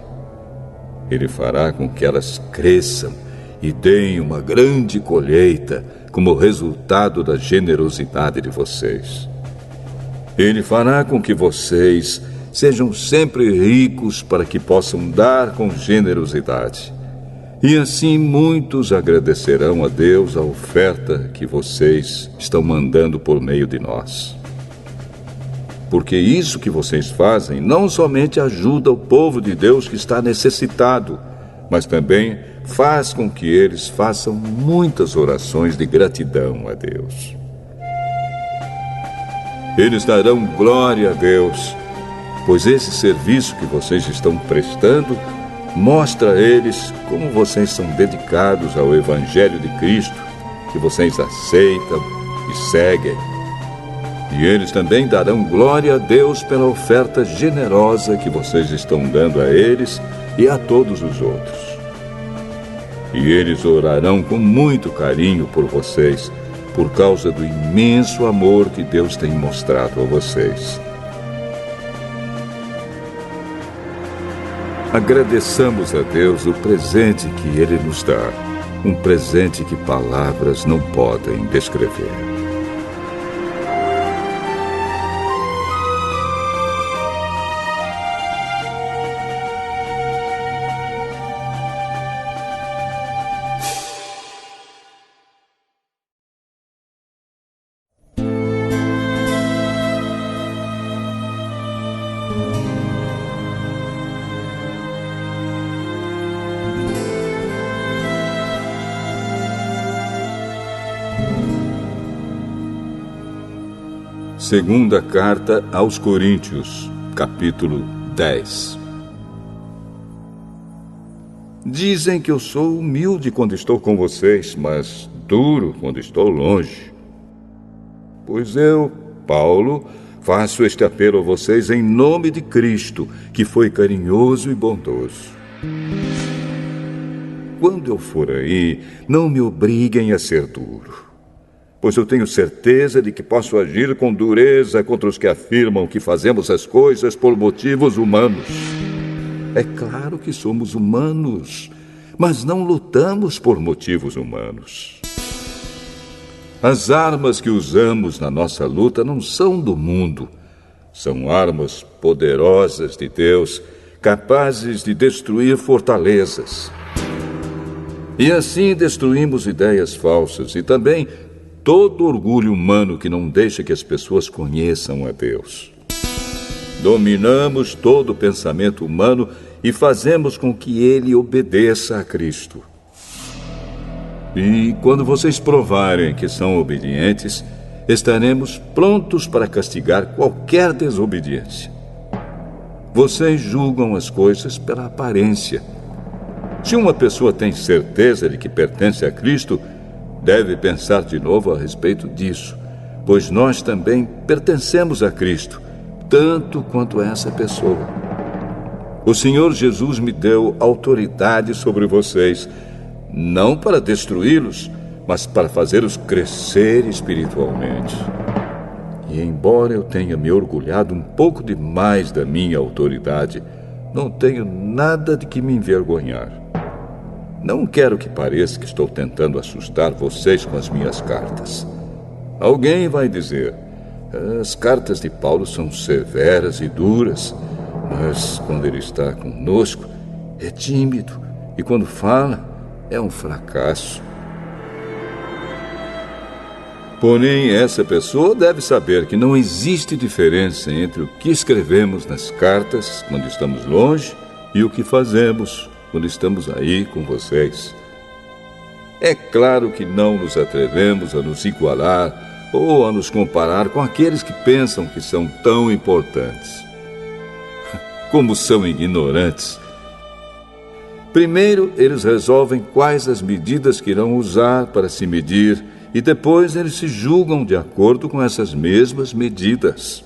Ele fará com que elas cresçam e deem uma grande colheita como resultado da generosidade de vocês. Ele fará com que vocês sejam sempre ricos para que possam dar com generosidade. E assim muitos agradecerão a Deus a oferta que vocês estão mandando por meio de nós. Porque isso que vocês fazem não somente ajuda o povo de Deus que está necessitado, mas também faz com que eles façam muitas orações de gratidão a Deus. Eles darão glória a Deus, pois esse serviço que vocês estão prestando mostra a eles como vocês são dedicados ao Evangelho de Cristo, que vocês aceitam e seguem. E eles também darão glória a Deus pela oferta generosa que vocês estão dando a eles e a todos os outros. E eles orarão com muito carinho por vocês, por causa do imenso amor que Deus tem mostrado a vocês. Agradeçamos a Deus o presente que Ele nos dá, um presente que palavras não podem descrever. Segunda Carta aos Coríntios, capítulo 10. Dizem que eu sou humilde quando estou com vocês, mas duro quando estou longe. Pois eu, Paulo, faço este apelo a vocês em nome de Cristo, que foi carinhoso e bondoso. Quando eu for aí, não me obriguem a ser duro, pois eu tenho certeza de que posso agir com dureza contra os que afirmam que fazemos as coisas por motivos humanos. É claro que somos humanos, mas não lutamos por motivos humanos. As armas que usamos na nossa luta não são do mundo. São armas poderosas de Deus, capazes de destruir fortalezas. E assim destruímos ideias falsas e também todo orgulho humano que não deixa que as pessoas conheçam a Deus. Dominamos todo o pensamento humano e fazemos com que ele obedeça a Cristo. E quando vocês provarem que são obedientes, estaremos prontos para castigar qualquer desobediência. Vocês julgam as coisas pela aparência. Se uma pessoa tem certeza de que pertence a Cristo, deve pensar de novo a respeito disso, pois nós também pertencemos a Cristo, tanto quanto essa pessoa. O Senhor Jesus me deu autoridade sobre vocês, não para destruí-los, mas para fazê-los crescer espiritualmente. E embora eu tenha me orgulhado um pouco demais da minha autoridade, não tenho nada de que me envergonhar. Não quero que pareça que estou tentando assustar vocês com as minhas cartas. Alguém vai dizer, as cartas de Paulo são severas e duras, mas quando ele está conosco, é tímido, e quando fala, é um fracasso. Porém, essa pessoa deve saber que não existe diferença entre o que escrevemos nas cartas, quando estamos longe, e o que fazemos quando estamos aí com vocês. É claro que não nos atrevemos a nos igualar ou a nos comparar com aqueles que pensam que são tão importantes. Como são ignorantes! Primeiro, eles resolvem quais as medidas que irão usar para se medir, e depois eles se julgam de acordo com essas mesmas medidas.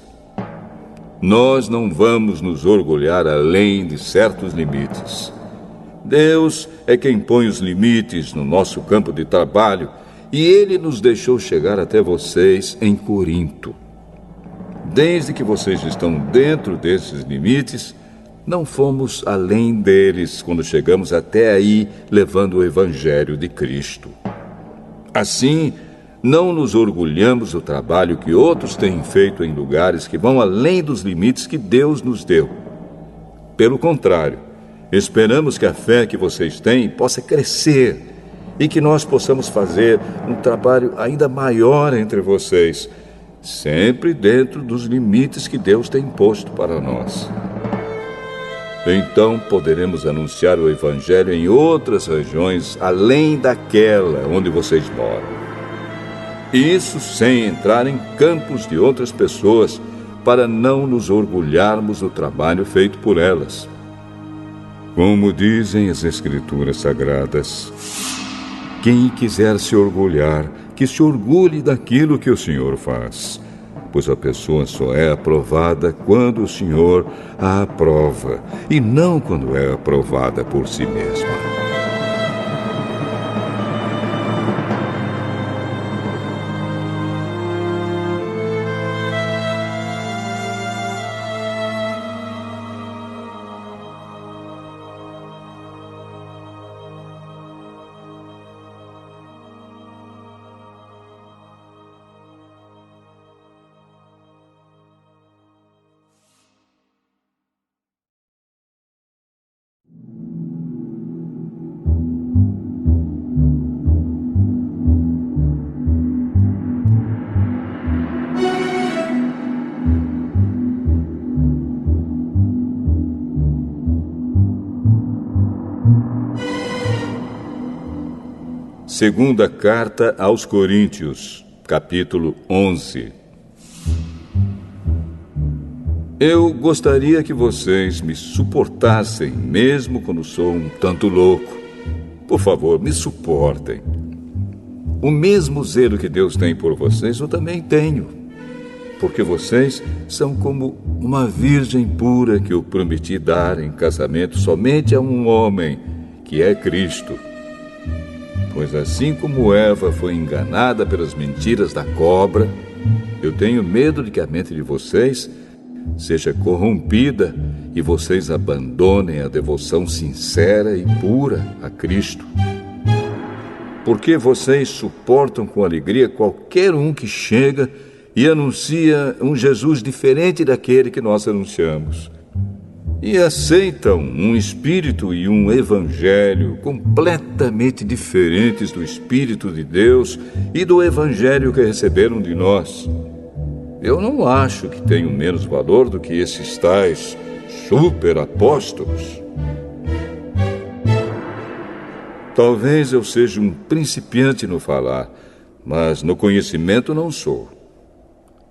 Nós não vamos nos orgulhar além de certos limites. Deus é quem põe os limites no nosso campo de trabalho, e Ele nos deixou chegar até vocês em Corinto. Desde que vocês estão dentro desses limites, não fomos além deles quando chegamos até aí levando o Evangelho de Cristo. Assim, não nos orgulhamos do trabalho que outros têm feito em lugares que vão além dos limites que Deus nos deu. Pelo contrário, esperamos que a fé que vocês têm possa crescer e que nós possamos fazer um trabalho ainda maior entre vocês, sempre dentro dos limites que Deus tem imposto para nós. Então poderemos anunciar o Evangelho em outras regiões além daquela onde vocês moram. Isso sem entrar em campos de outras pessoas, para não nos orgulharmos do trabalho feito por elas. Como dizem as Escrituras Sagradas, quem quiser se orgulhar, que se orgulhe daquilo que o Senhor faz, pois a pessoa só é aprovada quando o Senhor a aprova, e não quando é aprovada por si mesma. Segunda Carta aos Coríntios, capítulo 11. Eu gostaria que vocês me suportassem, mesmo quando sou um tanto louco. Por favor, me suportem. O mesmo zelo que Deus tem por vocês, eu também tenho. Porque vocês são como uma virgem pura que eu prometi dar em casamento somente a um homem, que é Cristo. Pois assim como Eva foi enganada pelas mentiras da cobra, eu tenho medo de que a mente de vocês seja corrompida e vocês abandonem a devoção sincera e pura a Cristo. Porque vocês suportam com alegria qualquer um que chega e anuncia um Jesus diferente daquele que nós anunciamos. E aceitam um espírito e um evangelho completamente diferentes do Espírito de Deus e do evangelho que receberam de nós. Eu não acho que tenho menos valor do que esses tais super-apóstolos. Talvez eu seja um principiante no falar, mas no conhecimento não sou.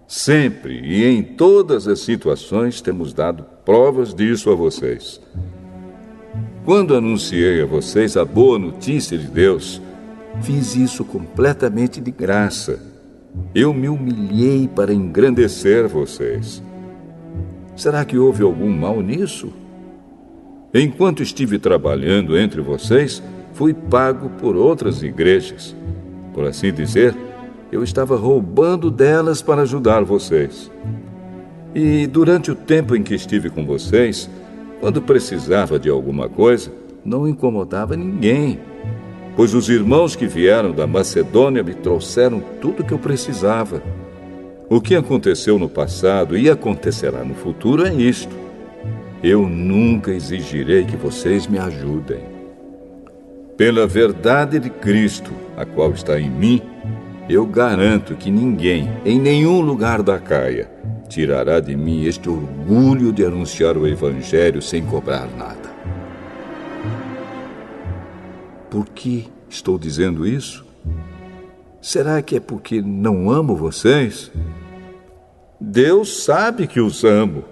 Sempre e em todas as situações temos dado provas disso a vocês. Quando anunciei a vocês a boa notícia de Deus, fiz isso completamente de graça. Eu me humilhei para engrandecer vocês. Será que houve algum mal nisso? Enquanto estive trabalhando entre vocês, fui pago por outras igrejas. Por assim dizer, eu estava roubando delas para ajudar vocês. E durante o tempo em que estive com vocês, quando precisava de alguma coisa, não incomodava ninguém, pois os irmãos que vieram da Macedônia me trouxeram tudo o que eu precisava. O que aconteceu no passado e acontecerá no futuro é isto: eu nunca exigirei que vocês me ajudem. Pela verdade de Cristo, a qual está em mim, eu garanto que ninguém, em nenhum lugar da Acaia, tirará de mim este orgulho de anunciar o Evangelho sem cobrar nada. Por que estou dizendo isso? Será que é porque não amo vocês? Deus sabe que os amo.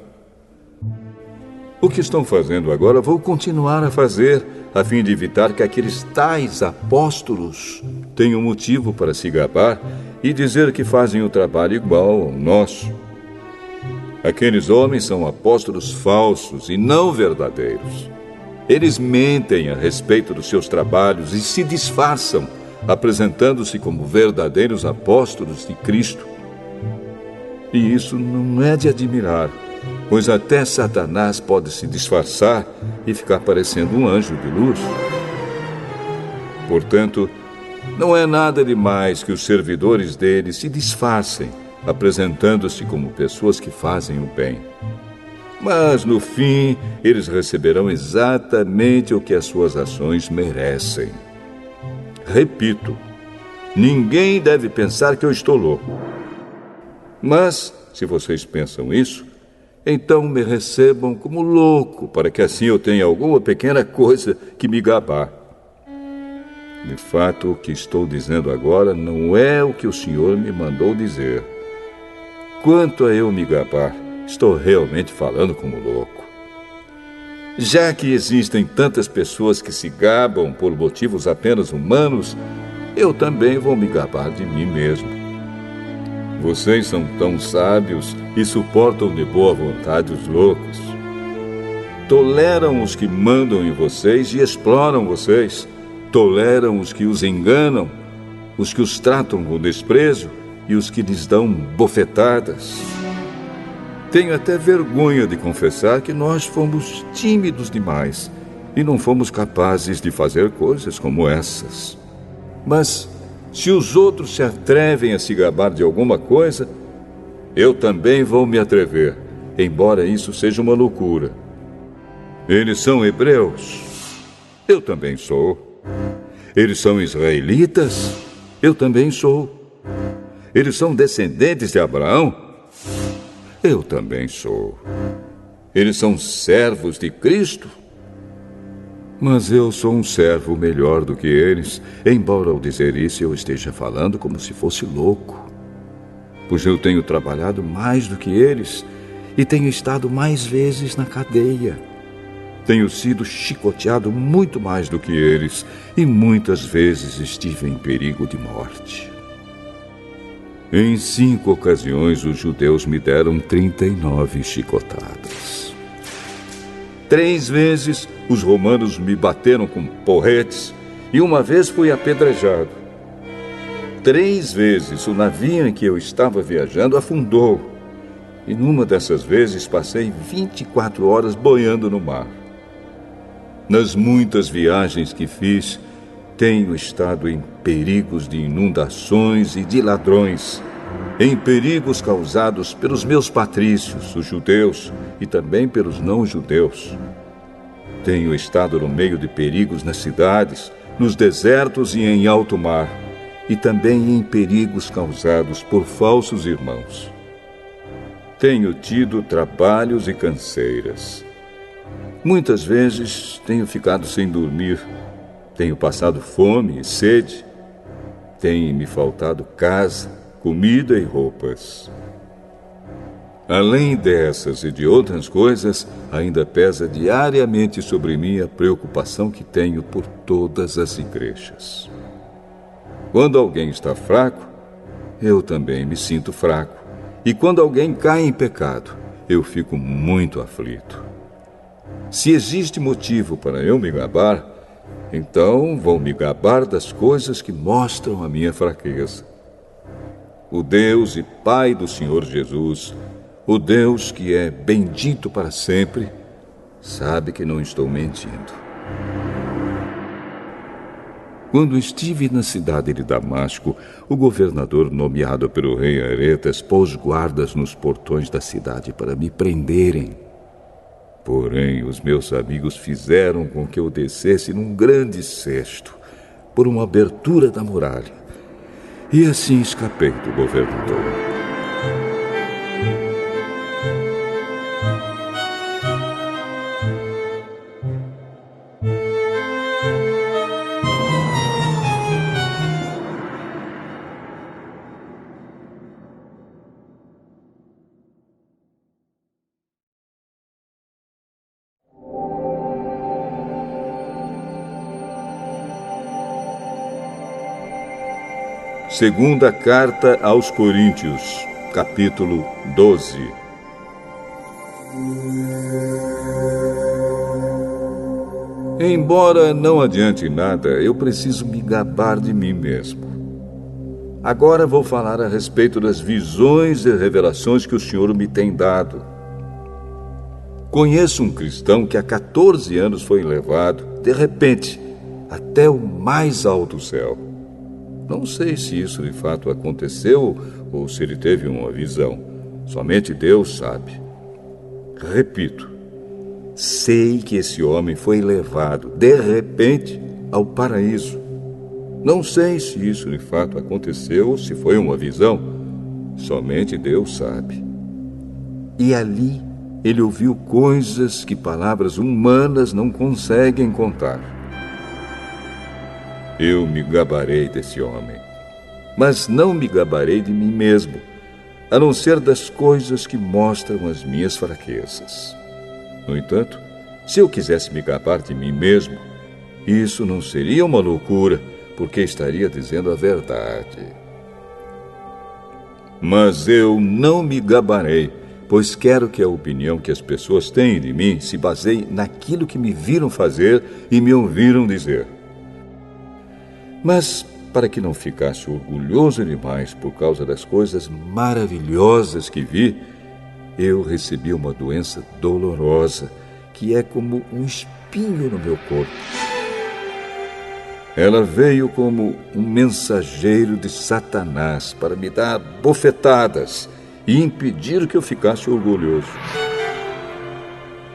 O que estão fazendo agora, vou continuar a fazer, a fim de evitar que aqueles tais apóstolos tenham motivo para se gabar e dizer que fazem o trabalho igual ao nosso. Aqueles homens são apóstolos falsos e não verdadeiros. Eles mentem a respeito dos seus trabalhos e se disfarçam, apresentando-se como verdadeiros apóstolos de Cristo. E isso não é de admirar, pois até Satanás pode se disfarçar e ficar parecendo um anjo de luz. Portanto, não é nada demais que os servidores dele se disfarcem, apresentando-se como pessoas que fazem o bem. Mas, no fim, eles receberão exatamente o que as suas ações merecem. Repito, ninguém deve pensar que eu estou louco. Mas, se vocês pensam isso, então me recebam como louco, para que assim eu tenha alguma pequena coisa que me gabar. De fato, o que estou dizendo agora não é o que o Senhor me mandou dizer. Quanto a eu me gabar, estou realmente falando como louco. Já que existem tantas pessoas que se gabam por motivos apenas humanos, eu também vou me gabar de mim mesmo. Vocês são tão sábios e suportam de boa vontade os loucos. Toleram os que mandam em vocês e exploram vocês. Toleram os que os enganam, os que os tratam com desprezo e os que lhes dão bofetadas. Tenho até vergonha de confessar que nós fomos tímidos demais e não fomos capazes de fazer coisas como essas. Mas, se os outros se atrevem a se gabar de alguma coisa, eu também vou me atrever, embora isso seja uma loucura. Eles são hebreus? Eu também sou. Eles são israelitas? Eu também sou. Eles são descendentes de Abraão? Eu também sou. Eles são servos de Cristo? Mas eu sou um servo melhor do que eles, embora ao dizer isso eu esteja falando como se fosse louco. Pois eu tenho trabalhado mais do que eles e tenho estado mais vezes na cadeia. Tenho sido chicoteado muito mais do que eles e muitas vezes estive em perigo de morte. Em 5 ocasiões, os judeus me deram 39 chicotadas. 3 vezes, os romanos me bateram com porretes e uma vez fui apedrejado. 3 vezes, o navio em que eu estava viajando afundou. E numa dessas vezes, passei 24 horas boiando no mar. Nas muitas viagens que fiz, tenho estado em perigos de inundações e de ladrões, em perigos causados pelos meus patrícios, os judeus, e também pelos não-judeus. Tenho estado no meio de perigos nas cidades, nos desertos e em alto mar, e também em perigos causados por falsos irmãos. Tenho tido trabalhos e canseiras. Muitas vezes tenho ficado sem dormir. Tenho passado fome e sede. Tem me faltado casa, comida e roupas. Além dessas e de outras coisas, ainda pesa diariamente sobre mim a preocupação que tenho por todas as igrejas. Quando alguém está fraco, eu também me sinto fraco. E quando alguém cai em pecado, eu fico muito aflito. Se existe motivo para eu me gabar, então vou me gabar das coisas que mostram a minha fraqueza. O Deus e Pai do Senhor Jesus, o Deus que é bendito para sempre, sabe que não estou mentindo. Quando estive na cidade de Damasco, o governador nomeado pelo rei Aretas pôs guardas nos portões da cidade para me prenderem. Porém, os meus amigos fizeram com que eu descesse num grande cesto por uma abertura da muralha. E assim escapei do governador. Segunda carta aos Coríntios, capítulo 12. Embora não adiante nada, eu preciso me gabar de mim mesmo. Agora vou falar a respeito das visões e revelações que o Senhor me tem dado. Conheço um cristão que há 14 anos foi levado, de repente, até o mais alto céu. Não sei se isso de fato aconteceu ou se ele teve uma visão. Somente Deus sabe. Repito, sei que esse homem foi levado, de repente, ao paraíso. Não sei se isso de fato aconteceu ou se foi uma visão. Somente Deus sabe. E ali ele ouviu coisas que palavras humanas não conseguem contar. Eu me gabarei desse homem, mas não me gabarei de mim mesmo, a não ser das coisas que mostram as minhas fraquezas. No entanto, se eu quisesse me gabar de mim mesmo, isso não seria uma loucura, porque estaria dizendo a verdade. Mas eu não me gabarei, pois quero que a opinião que as pessoas têm de mim se baseie naquilo que me viram fazer e me ouviram dizer. Mas, para que não ficasse orgulhoso demais por causa das coisas maravilhosas que vi, eu recebi uma doença dolorosa, que é como um espinho no meu corpo. Ela veio como um mensageiro de Satanás para me dar bofetadas e impedir que eu ficasse orgulhoso.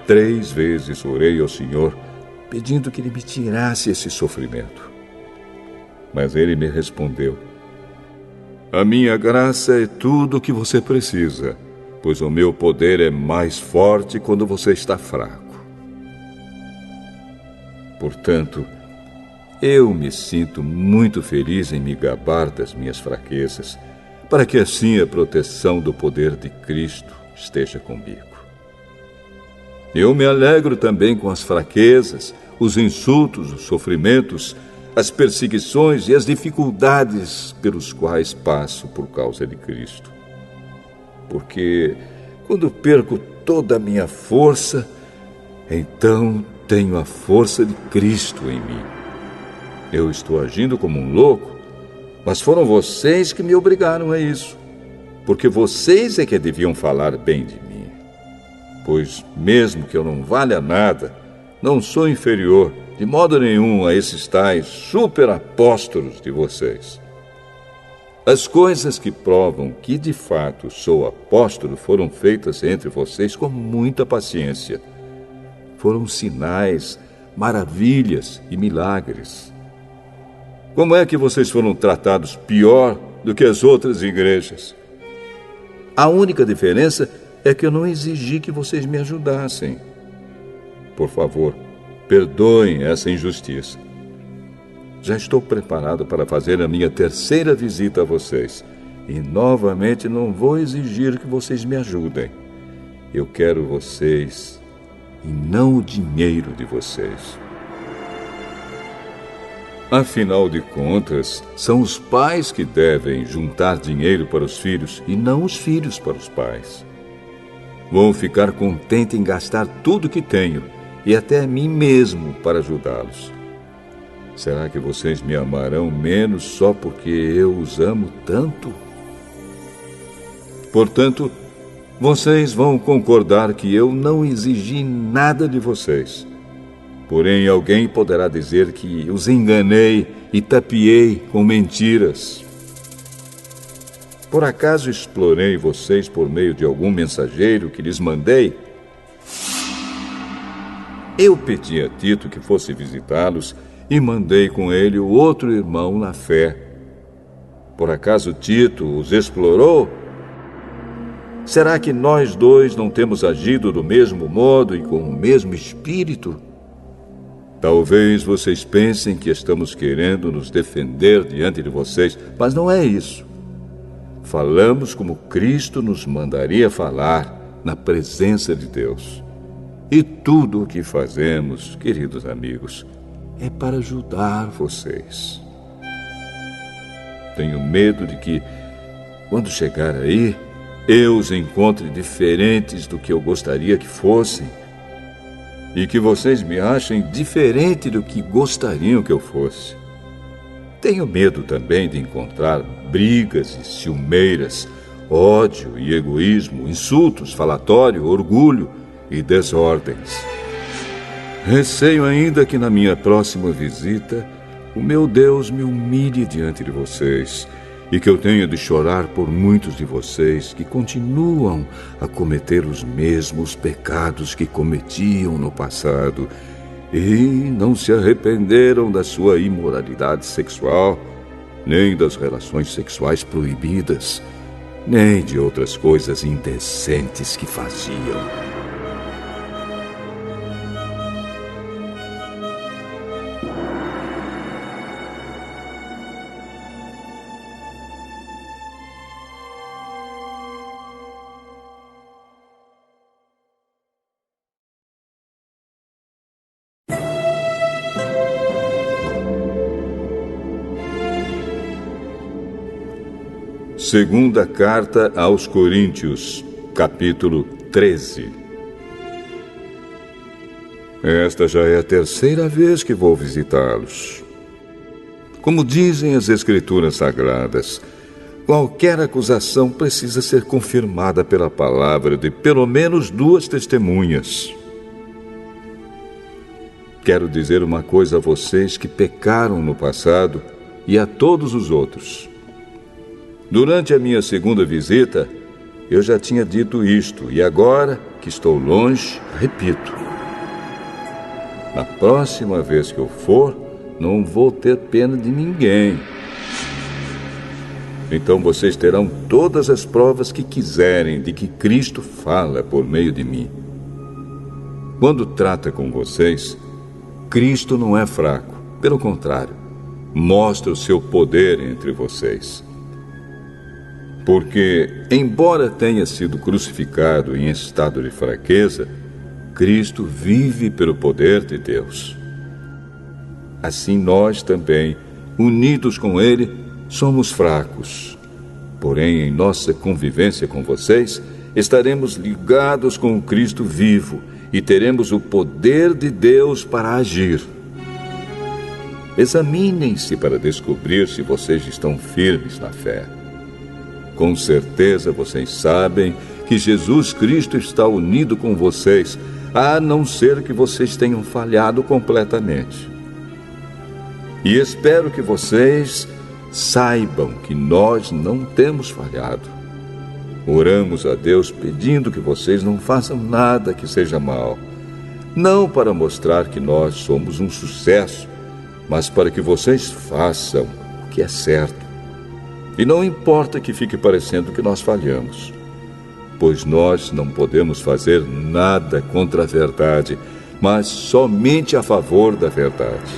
3 vezes orei ao Senhor, pedindo que Ele me tirasse esse sofrimento. Mas ele me respondeu: a minha graça é tudo o que você precisa, pois o meu poder é mais forte quando você está fraco. Portanto, eu me sinto muito feliz em me gabar das minhas fraquezas, para que assim a proteção do poder de Cristo esteja comigo. Eu me alegro também com as fraquezas, os insultos, os sofrimentos, as perseguições e as dificuldades pelos quais passo por causa de Cristo. Porque quando perco toda a minha força, então tenho a força de Cristo em mim. Eu estou agindo como um louco, mas foram vocês que me obrigaram a isso, porque vocês é que deviam falar bem de mim. Pois mesmo que eu não valha nada, não sou inferior de modo nenhum a esses tais superapóstolos de vocês. As coisas que provam que de fato sou apóstolo foram feitas entre vocês com muita paciência. Foram sinais, maravilhas e milagres. Como é que vocês foram tratados pior do que as outras igrejas? A única diferença é que eu não exigi que vocês me ajudassem. Por favor, perdoem essa injustiça. Já estou preparado para fazer a minha 3ª visita a vocês. E novamente não vou exigir que vocês me ajudem. Eu quero vocês e não o dinheiro de vocês. Afinal de contas, são os pais que devem juntar dinheiro para os filhos e não os filhos para os pais. Vou ficar contente em gastar tudo que tenho e até a mim mesmo para ajudá-los. Será que vocês me amarão menos só porque eu os amo tanto? Portanto, vocês vão concordar que eu não exigi nada de vocês. Porém, alguém poderá dizer que os enganei e tapeei com mentiras. Por acaso explorei vocês por meio de algum mensageiro que lhes mandei? Eu pedi a Tito que fosse visitá-los e mandei com ele o outro irmão na fé. Por acaso Tito os explorou? Será que nós dois não temos agido do mesmo modo e com o mesmo espírito? Talvez vocês pensem que estamos querendo nos defender diante de vocês, mas não é isso. Falamos como Cristo nos mandaria falar na presença de Deus. E tudo o que fazemos, queridos amigos, é para ajudar vocês. Tenho medo de que, quando chegar aí, eu os encontre diferentes do que eu gostaria que fossem e que vocês me achem diferente do que gostariam que eu fosse. Tenho medo também de encontrar brigas e ciumeiras, ódio e egoísmo, insultos, falatório, orgulho e desordens. Receio ainda que na minha próxima visita o meu Deus me humilhe diante de vocês e que eu tenha de chorar por muitos de vocês que continuam a cometer os mesmos pecados que cometiam no passado e não se arrependeram da sua imoralidade sexual, nem das relações sexuais proibidas, nem de outras coisas indecentes que faziam. Segunda Carta aos Coríntios, capítulo 13. Esta já é a terceira vez que vou visitá-los. Como dizem as Escrituras Sagradas, qualquer acusação precisa ser confirmada pela palavra de pelo menos 2 testemunhas. Quero dizer uma coisa a vocês que pecaram no passado e a todos os outros. Durante a minha segunda visita, eu já tinha dito isto, e agora que estou longe, repito. Na próxima vez que eu for, não vou ter pena de ninguém. Então vocês terão todas as provas que quiserem de que Cristo fala por meio de mim. Quando trata com vocês, Cristo não é fraco, pelo contrário, mostra o seu poder entre vocês. Porque, embora tenha sido crucificado em estado de fraqueza, Cristo vive pelo poder de Deus. Assim nós também, unidos com Ele, somos fracos. Porém, em nossa convivência com vocês, estaremos ligados com o Cristo vivo e teremos o poder de Deus para agir. Examinem-se para descobrir se vocês estão firmes na fé. Com certeza vocês sabem que Jesus Cristo está unido com vocês, a não ser que vocês tenham falhado completamente. E espero que vocês saibam que nós não temos falhado. Oramos a Deus pedindo que vocês não façam nada que seja mal, não para mostrar que nós somos um sucesso, mas para que vocês façam o que é certo. E não importa que fique parecendo que nós falhamos, pois nós não podemos fazer nada contra a verdade, mas somente a favor da verdade.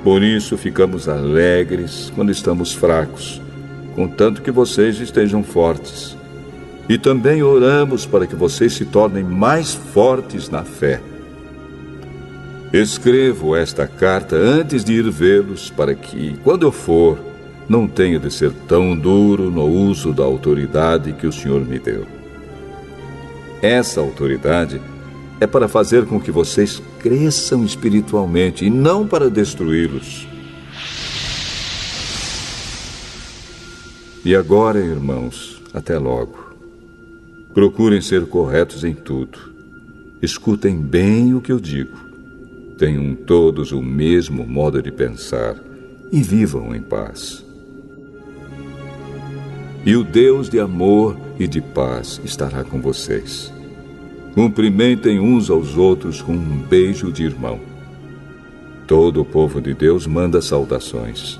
Por isso ficamos alegres quando estamos fracos, contanto que vocês estejam fortes. E também oramos para que vocês se tornem mais fortes na fé. Escrevo esta carta antes de ir vê-los, para que, quando eu for, não tenha de ser tão duro no uso da autoridade que o Senhor me deu. Essa autoridade é para fazer com que vocês cresçam espiritualmente e não para destruí-los. E agora, irmãos, até logo. Procurem ser corretos em tudo. Escutem bem o que eu digo. Tenham todos o mesmo modo de pensar e vivam em paz. E o Deus de amor e de paz estará com vocês. Cumprimentem uns aos outros com um beijo de irmão. Todo o povo de Deus manda saudações.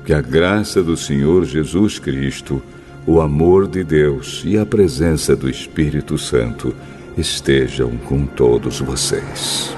Que a graça do Senhor Jesus Cristo, o amor de Deus e a presença do Espírito Santo estejam com todos vocês.